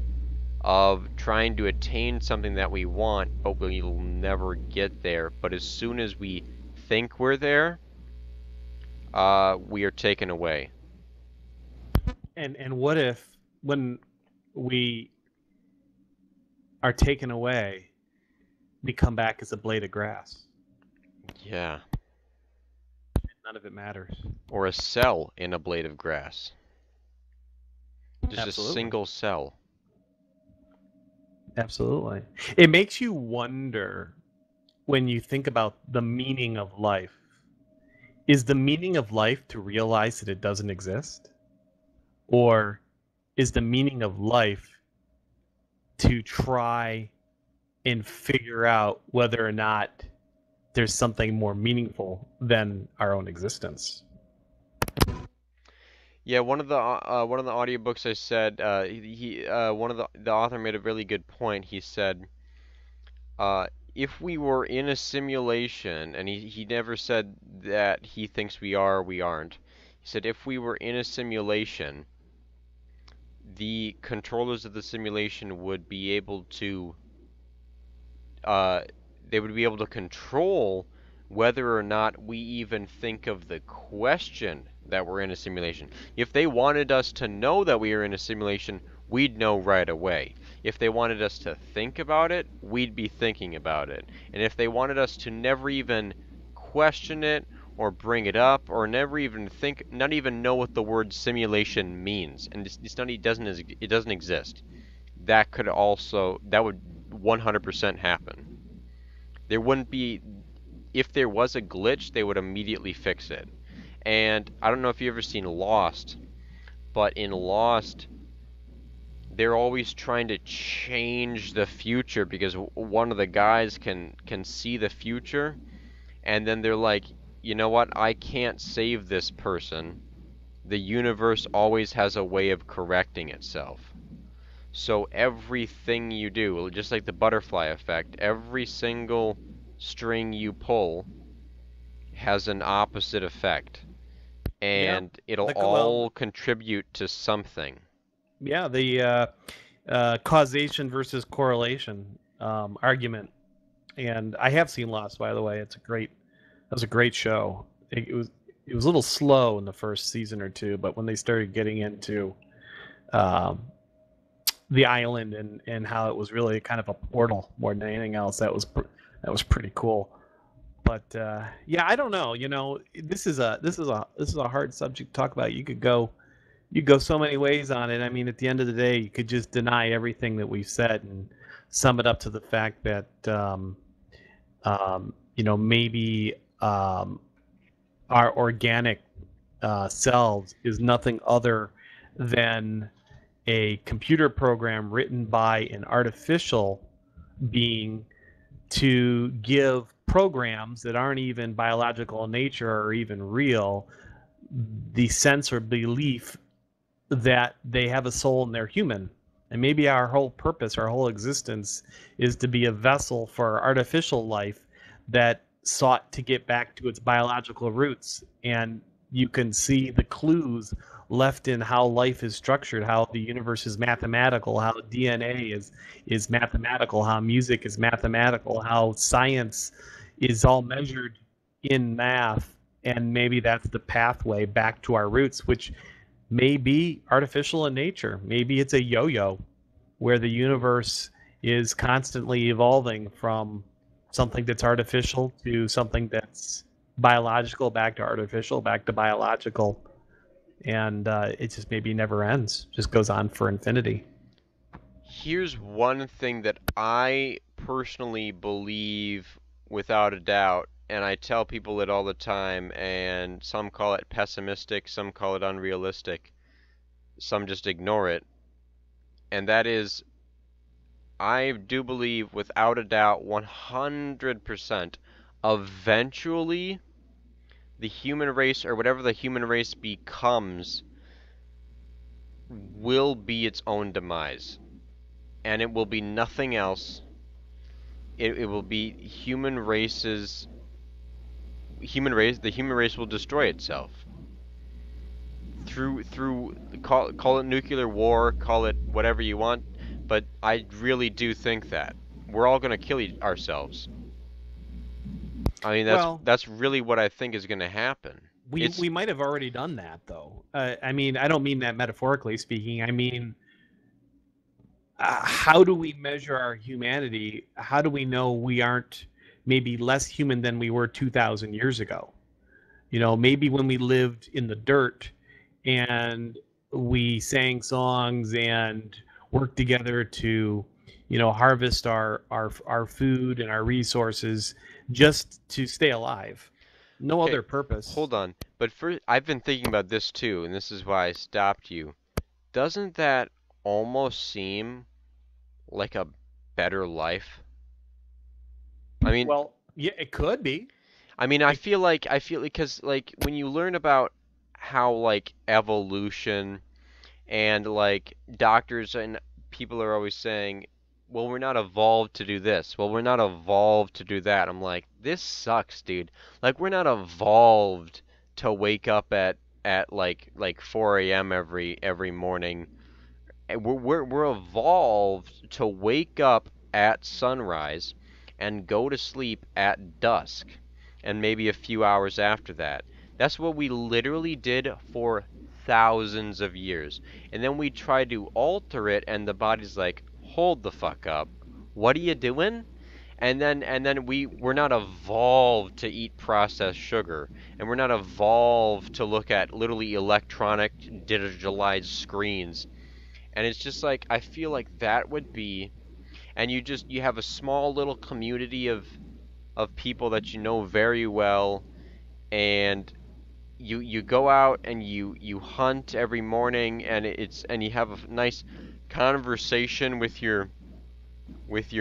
of trying to attain something that we want, but we'll never get there. But as soon as we think we're there, we are taken away. And what if, when we are taken away, we come back as a blade of grass? Yeah. none of it matters. Or a cell in a blade of grass. Just a Absolutely. single cell. Absolutely. It makes you wonder when you think about the meaning of life. Is the meaning of life to realize that it doesn't exist? Or is the meaning of life to try and figure out whether or not there's something more meaningful than our own existence? Yeah, one of the audiobooks I said one of the author made a really good point. He said, if we were in a simulation, and he never said that he thinks we are or we aren't. He said if we were in a simulation, the controllers of the simulation would be able to uh, they would be able to control whether or not we even think of the question that we're in a simulation. If they wanted us to know that we are in a simulation, we'd know right away. If they wanted us to think about it, we'd be thinking about it. And if they wanted us to never even question it or bring it up or never even think, not even know what the word simulation means, and it doesn't exist, that would 100% happen. There wouldn't be, if there was a glitch, they would immediately fix it. And I don't know if you've ever seen Lost, but in Lost, they're always trying to change the future because one of the guys can see the future, and then they're like, you know what? I can't save this person. The universe always has a way of correcting itself. So everything you do, just like the butterfly effect, every single string you pull has an opposite effect, Yeah. and it'll Well, all contribute to something. yeah, the causation versus correlation argument. And I have seen Lost, by the way. That was a great show. It was a little slow in the first season or two, but when they started getting into um, the island and how it was really kind of a portal more than anything else, that was pretty cool. But yeah, I don't know. This is a hard subject to talk about. You go so many ways on it. I mean, at the end of the day, you could just deny everything that we've said and sum it up to the fact that maybe our organic cells is nothing other than a computer program written by an artificial being to give programs that aren't even biological in nature or even real the sense or belief that they have a soul and they're human. And maybe our whole purpose, our whole existence is to be a vessel for artificial life that sought to get back to its biological roots. And you can see the clues left in how life is structured, how the universe is mathematical, how DNA is mathematical, how music is mathematical, how science is all measured in math. And maybe that's the pathway back to our roots, which may be artificial in nature. Maybe it's a yo-yo where the universe is constantly evolving from something that's artificial to something that's biological, back to artificial, back to biological. And it just maybe never ends, just goes on for infinity. Here's one thing that I personally believe without a doubt, and I tell people it all the time, and some call it pessimistic, some call it unrealistic, some just ignore it, and that is I do believe without a doubt 100% eventually the human race or whatever the human race becomes will be its own demise. And it will be nothing else. It will be the human race will destroy itself. Through call it nuclear war, call it whatever you want, but I really do think that we're all going to kill ourselves. I mean, Well, that's really what I think is going to happen. we might have already done that, though. I mean, I don't mean that metaphorically speaking. I mean, how do we measure our humanity? How do we know we aren't maybe less human than we were 2,000 years ago? Maybe when we lived in the dirt and we sang songs and worked together to, harvest our food and our resources just to stay alive. No Okay, other purpose. hold on. But first, I've been thinking about this too, and this is why I stopped you. Doesn't that almost seem like a better life? I mean, Well, yeah, it could be. I It, feel like because like when you learn about how like evolution and like doctors and people are always saying, well, we're not evolved to do this. Well, we're not evolved to do that. I'm like, this sucks, dude. Like we're not evolved to wake up at like 4 a.m. every morning. And we're evolved to wake up at sunrise and go to sleep at dusk and maybe a few hours after that. That's what we literally did for thousands of years. And then we try to alter it and the body's like, "Hold the fuck up. What are you doing?" And then we're not evolved to eat processed sugar, and we're not evolved to look at literally electronic digitalized screens. And it's just like I feel like that would be, and you have a small little community of people that you know very well, and you go out and you hunt every morning, and you have a nice conversation with your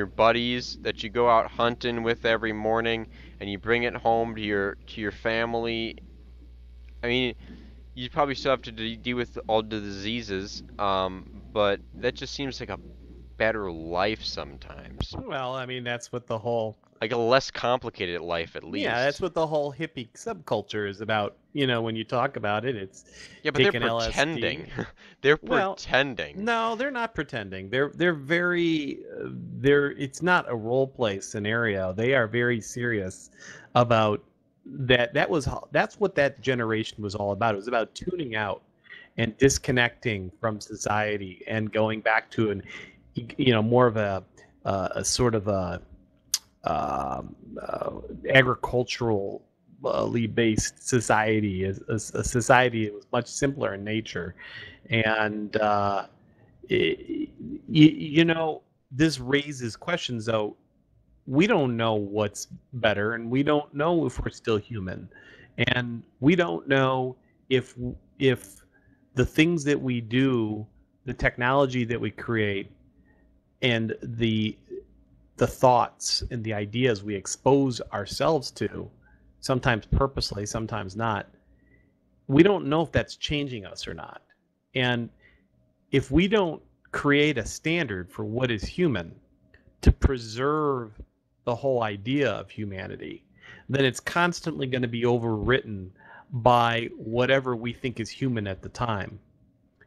buddies that you go out hunting with every morning, and you bring it home to your family. I mean, you probably still have to deal with all the diseases, but that just seems like a better life sometimes. well, I mean, that's what the whole Like a less complicated life, at yeah, that's least. what the whole hippie subculture is about. When you talk about it, it's Yeah, but they're taking LSD. pretending. They're Well, pretending. no, they're not pretending. They're very they're it's not a role play scenario. They are very serious about that. That's what that generation was all about. It was about tuning out and disconnecting from society and going back to more of a sort of a agriculturally based society, a society that was much simpler in nature, and this raises questions. Though we don't know what's better, and we don't know if we're still human, and we don't know if if the things that we do, the technology that we create, and the thoughts and the ideas we expose ourselves to, sometimes purposely, sometimes not, we don't know if that's changing us or not. And if we don't create a standard for what is human to preserve the whole idea of humanity, then it's constantly going to be overwritten by whatever we think is human at the time.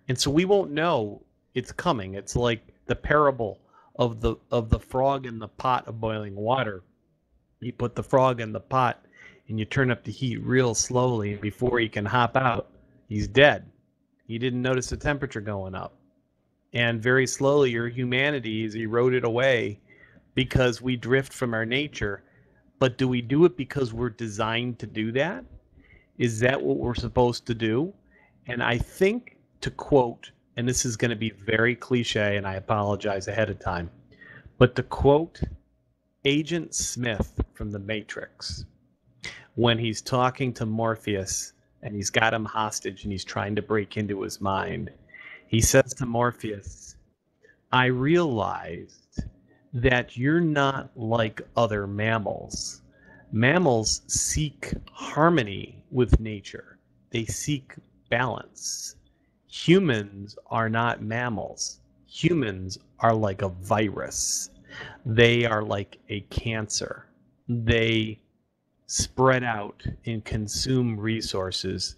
And so we won't know it's coming. It's like the parable of the frog in the pot of boiling water. You put the frog in the pot and you turn up the heat real slowly, and before he can hop out, he's dead. You didn't notice the temperature going up. And very slowly your humanity is eroded away because we drift from our nature. But do we do it because we're designed to do that? Is that what we're supposed to do? And I think, to quote, and this is going to be very cliche, and I apologize ahead of time, but to quote Agent Smith from The Matrix, when he's talking to Morpheus and he's got him hostage and he's trying to break into his mind, he says to Morpheus, I realized that you're not like other mammals. Mammals seek harmony with nature. They seek balance. Humans are not mammals. Humans are like a virus. They are like a cancer. They spread out and consume resources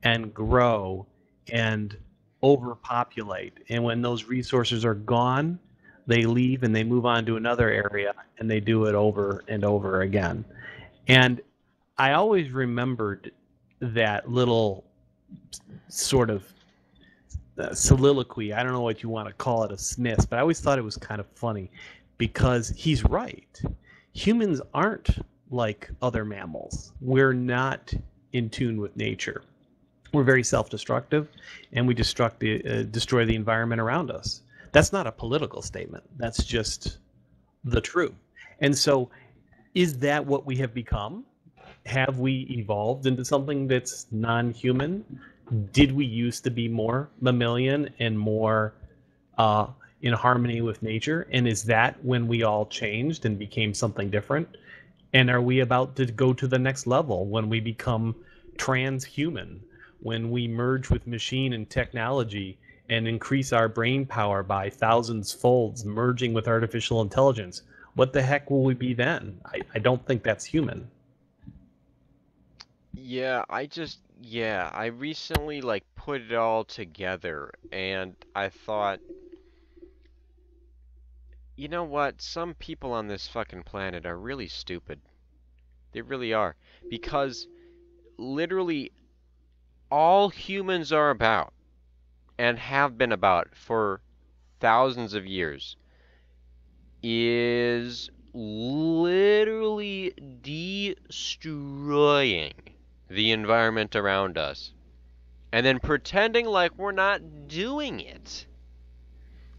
and grow and overpopulate. And when those resources are gone, they leave and they move on to another area and they do it over and over again. And I always remembered that little sort of soliloquy. I don't know what you want to call it, a Smith, but I always thought it was kind of funny because he's right. Humans aren't like other mammals. We're not in tune with nature. We're very self-destructive, and we destroy the environment around us. That's not a political statement. That's just the truth. And so, is that what we have become? Have we evolved into something that's non-human? Did we used to be more mammalian and more in harmony with nature? And is that when we all changed and became something different? And are we about to go to the next level when we become transhuman, when we merge with machine and technology and increase our brain power by thousands folds, merging with artificial intelligence? What the heck will we be then? I don't think that's human. Yeah, I recently like put it all together and I thought, you know what? Some people on this fucking planet are really stupid. They really are. Because literally all humans are about and have been about for thousands of years is literally destroying the environment around us and then pretending like we're not doing it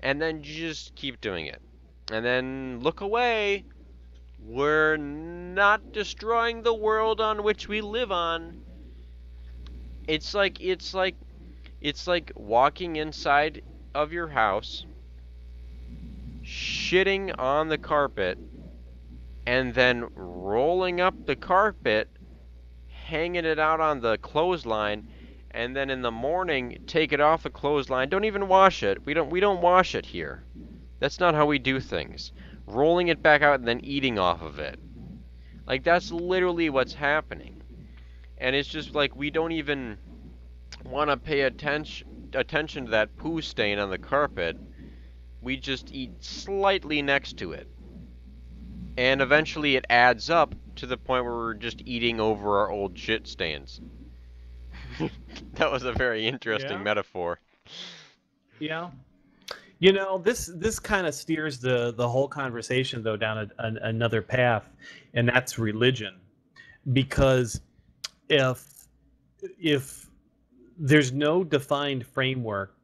and then just keep doing it and then look away. We're not destroying the world on which we live on. It's like walking inside of your house, shitting on the carpet, and then rolling up the carpet, hanging it out on the clothesline, and then in the morning take it off the clothesline. Don't even wash it. We don't wash it here. That's not how we do things. Rolling it back out and then eating off of it. Like that's literally what's happening. And it's just like we don't even want to pay attention to that poo stain on the carpet. We just eat slightly next to it. And eventually it adds up to the point where we're just eating over our old shit stains. That was a very interesting metaphor. Yeah. You know, this kind of steers the whole conversation though down another path, and that's religion. Because if there's no defined framework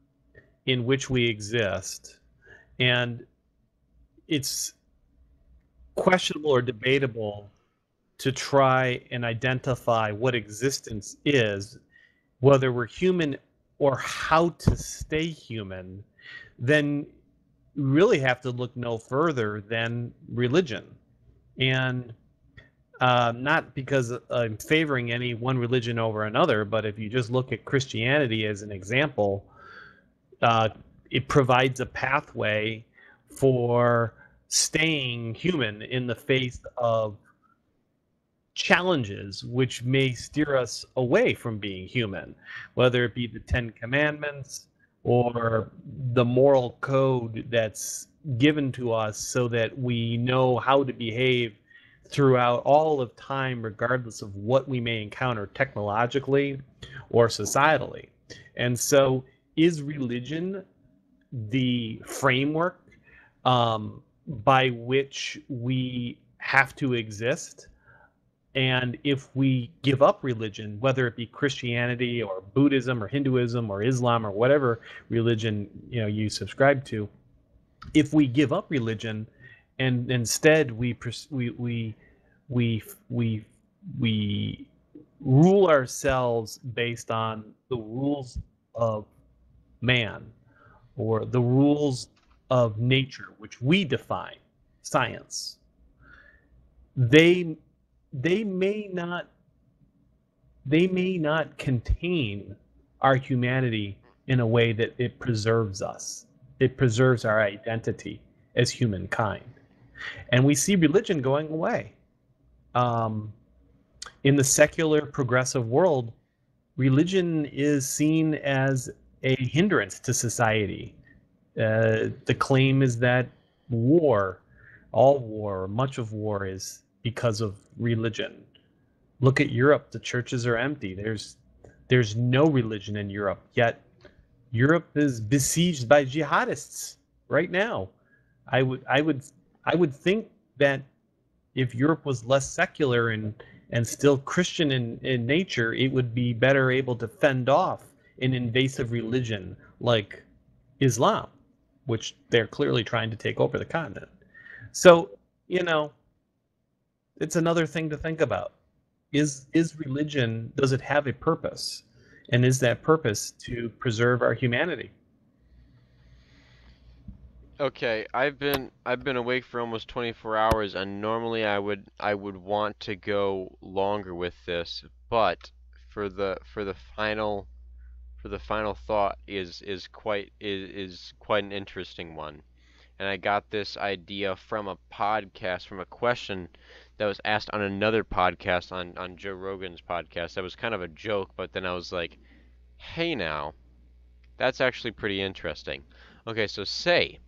in which we exist, and it's questionable or debatable to try and identify what existence is, whether we're human or how to stay human, then you really have to look no further than religion. And not because I'm favoring any one religion over another, but if you just look at Christianity as an example, it provides a pathway for staying human in the face of challenges which may steer us away from being human, whether it be the Ten Commandments or the moral code that's given to us so that we know how to behave throughout all of time, regardless of what we may encounter technologically or societally. And so, is religion the framework by which we have to exist? And if we give up religion, whether it be Christianity or Buddhism or Hinduism or Islam or whatever religion you subscribe to, if we give up religion and instead we rule ourselves based on the rules of man or the rules of nature, which we define, science, they may not contain our humanity in a way that it preserves us. It preserves our identity as humankind. And we see religion going away. In the secular progressive world, religion is seen as a hindrance to society. The claim is that all war, much of war is because of religion. Look at Europe, the churches are empty. There's no religion in Europe, yet Europe is besieged by jihadists right now. I would think that if Europe was less secular and and still Christian in nature, it would be better able to fend off an invasive religion like Islam, which they're clearly trying to take over the continent. So, you know, it's another thing to think about. Is religion, does it have a purpose? And is that purpose to preserve our humanity? Okay, I've been awake for almost 24 hours, and normally I would want to go longer with this, but for the final thought is quite an interesting one. And I got this idea from a podcast, from a question that was asked on another podcast, on Joe Rogan's podcast. That was kind of a joke, but then I was like, hey now, that's actually pretty interesting. Okay, so say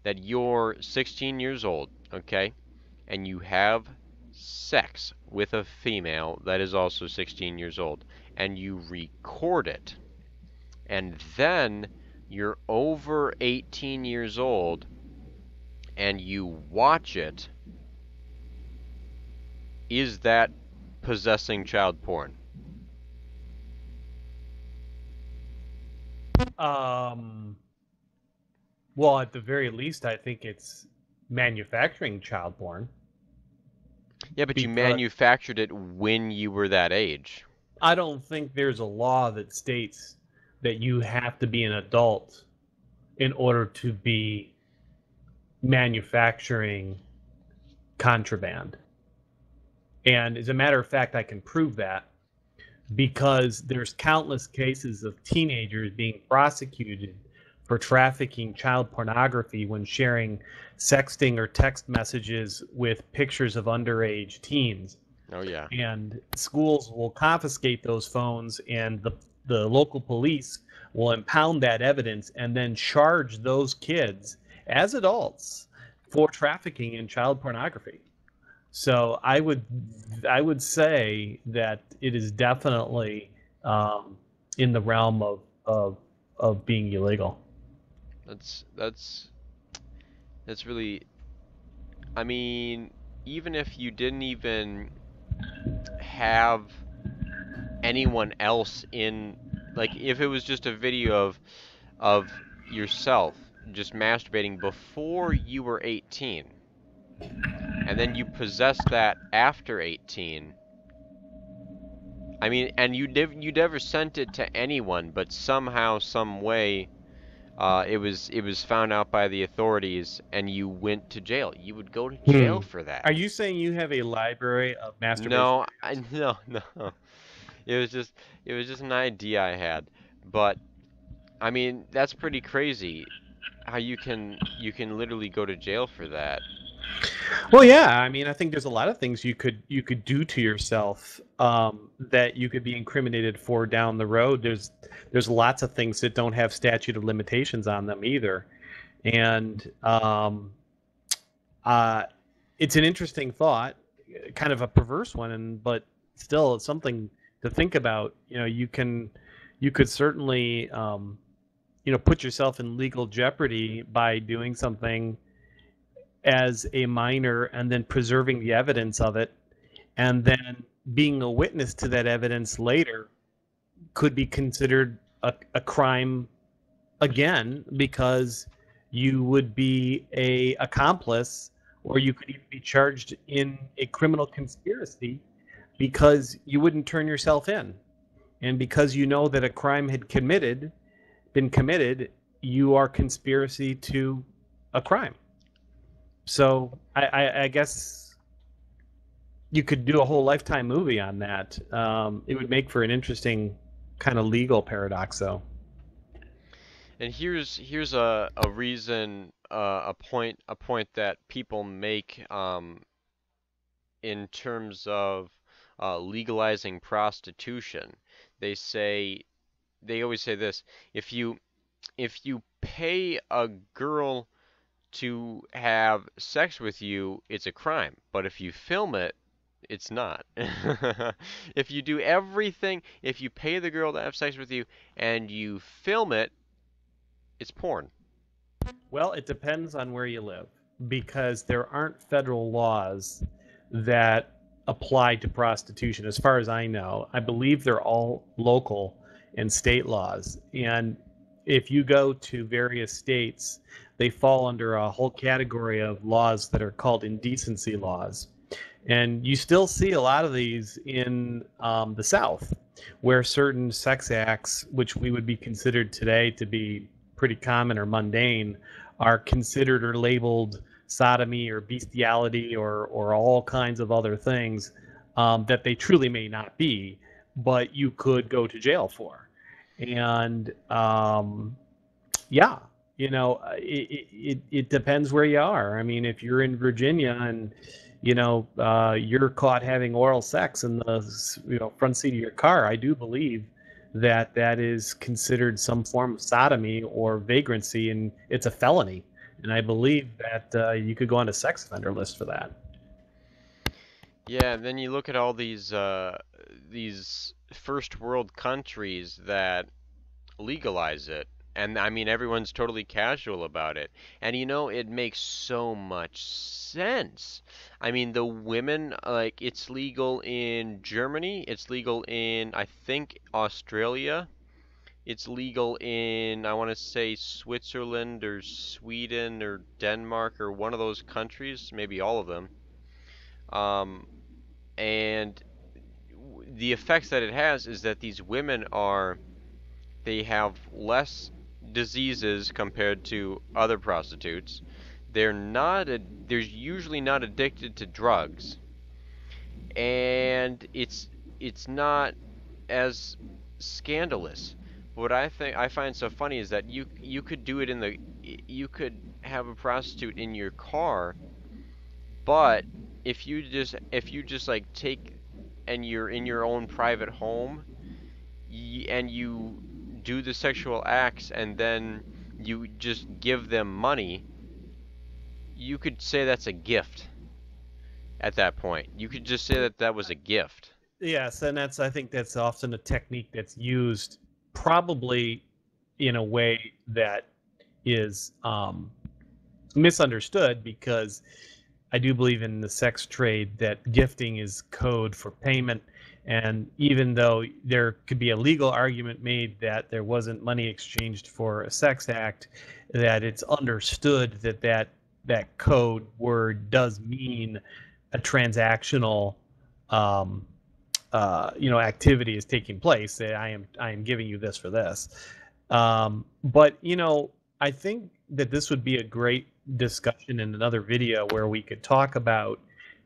that you're 16 years old, okay, and you have sex with a female that is also 16 years old, and you record it, and then you're over 18 years old and you watch it, is that possessing child porn? Um, well, at the very least, I think it's manufacturing child porn Yeah, but you because manufactured it when you were that age. I don't think there's a law that states that you have to be an adult in order to be manufacturing contraband. And as a matter of fact, I can prove that because there's countless cases of teenagers being prosecuted for trafficking child pornography when sharing sexting or text messages with pictures of underage teens. Oh yeah. And schools will confiscate those phones, and the local police will impound that evidence and then charge those kids as adults for trafficking in child pornography. So I would say that it is definitely in the realm of being illegal. That's that's that's really, I mean, even if you didn't even have anyone else in, like if it was just a video of yourself just masturbating before you were 18, and then you possessed that after 18. I mean, and you never sent it to anyone, but somehow, some way, it was found out by the authorities, and you went to jail. You would go to Hmm. jail for that. Are you saying you have a library of masturbation No, I videos? no no. It was just it was just an idea I had, but I mean that's pretty crazy. How you can literally go to jail for that. Well, yeah. I mean, I think there's a lot of things you could do to yourself that you could be incriminated for down the road. There's lots of things that don't have statute of limitations on them either, and uh, it's an interesting thought, kind of a perverse one, and but still it's something to think about. You could certainly put yourself in legal jeopardy by doing something as a minor and then preserving the evidence of it, and then being a witness to that evidence later could be considered a crime again because you would be a accomplice, or you could even be charged in a criminal conspiracy because you wouldn't turn yourself in, and because you know that a crime had been committed, you are conspiracy to a crime. So I guess you could do a whole Lifetime movie on that. It would make for an interesting kind of legal paradox, though. And here's a reason, a point that people make, in terms of legalizing prostitution. They say they always say this: if you pay a girl to have sex with you, it's a crime. But if you film it, it's not. If you do everything, if you pay the girl to have sex with you and you film it, it's porn. Well, it depends on where you live because there aren't federal laws that apply to prostitution. As far as I know, I believe they're all local and state laws. And if you go to various states, they fall under a whole category of laws that are called indecency laws. And you still see a lot of these in the South, where certain sex acts, which we would be considered today to be pretty common or mundane, are considered or labeled sodomy or bestiality or all kinds of other things that they truly may not be, but you could go to jail for. And yeah, it depends where you are. I mean, if you're in Virginia and you're caught having oral sex in the front seat of your car, I do believe that that is considered some form of sodomy or vagrancy, and it's a felony. And I believe that you could go on a sex offender list for that. Yeah, and then you look at all these first world countries that legalize it. And I mean, everyone's totally casual about it. And it makes so much sense. I mean, the women, like, it's legal in Germany, it's legal in, I think, Australia, it's legal in, I want to say, Switzerland or Sweden or Denmark or one of those countries, maybe all of them. Um, and the effects that it has is that these women they have less diseases compared to other prostitutes. They're usually not addicted to drugs, and it's not as scandalous. What I find so funny is that you could do it you could have a prostitute in your car, but if you just like take and you're in your own private home and you do the sexual acts and then you just give them money, you could say that's a gift at that point. You could just say that that was a gift. Yes, and I think that's often a technique that's used probably in a way that is misunderstood, because I do believe in the sex trade that gifting is code for payment. And even though there could be a legal argument made that there wasn't money exchanged for a sex act, that it's understood that that code word does mean a transactional um, activity is taking place. That I am giving you this for this. But I think that this would be a great discussion in another video where we could talk about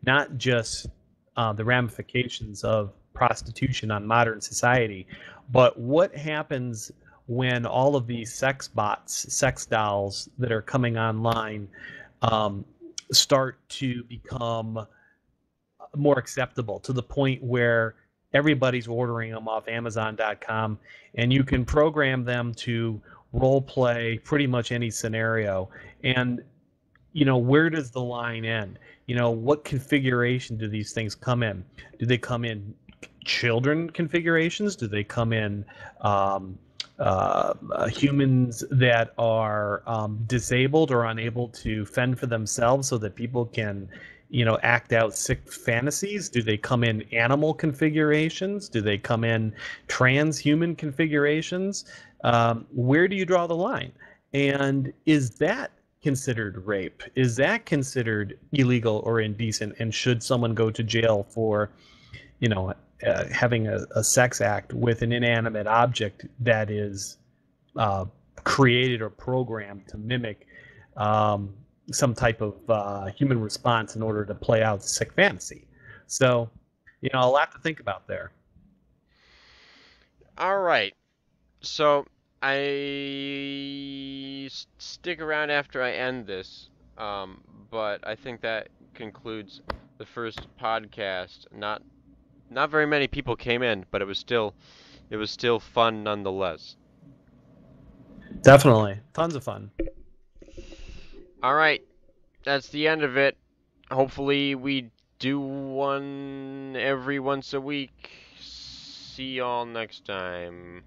not just the ramifications of prostitution on modern society, but what happens when all of these sex bots, sex dolls that are coming online um, start to become more acceptable to the point where everybody's ordering them off Amazon.com, and you can program them to role play pretty much any scenario. And where does the line end? What configuration do these things come in? Do they come in children configurations? Do they come in humans that are disabled or unable to fend for themselves so that people can act out sick fantasies? Do they come in animal configurations? Do they come in transhuman configurations? Where do you draw the line? And is that considered rape? Is that considered illegal or indecent? And should someone go to jail for, having a sex act with an inanimate object that is created or programmed to mimic some type of human response in order to play out the sick fantasy? So, a lot to think about there. All right. So I stick around after I end this, but I think that concludes the first podcast. Not very many people came in, but it was still fun nonetheless. Definitely. Tons of fun. All right, that's the end of it. Hopefully we do one every once a week. See y'all next time.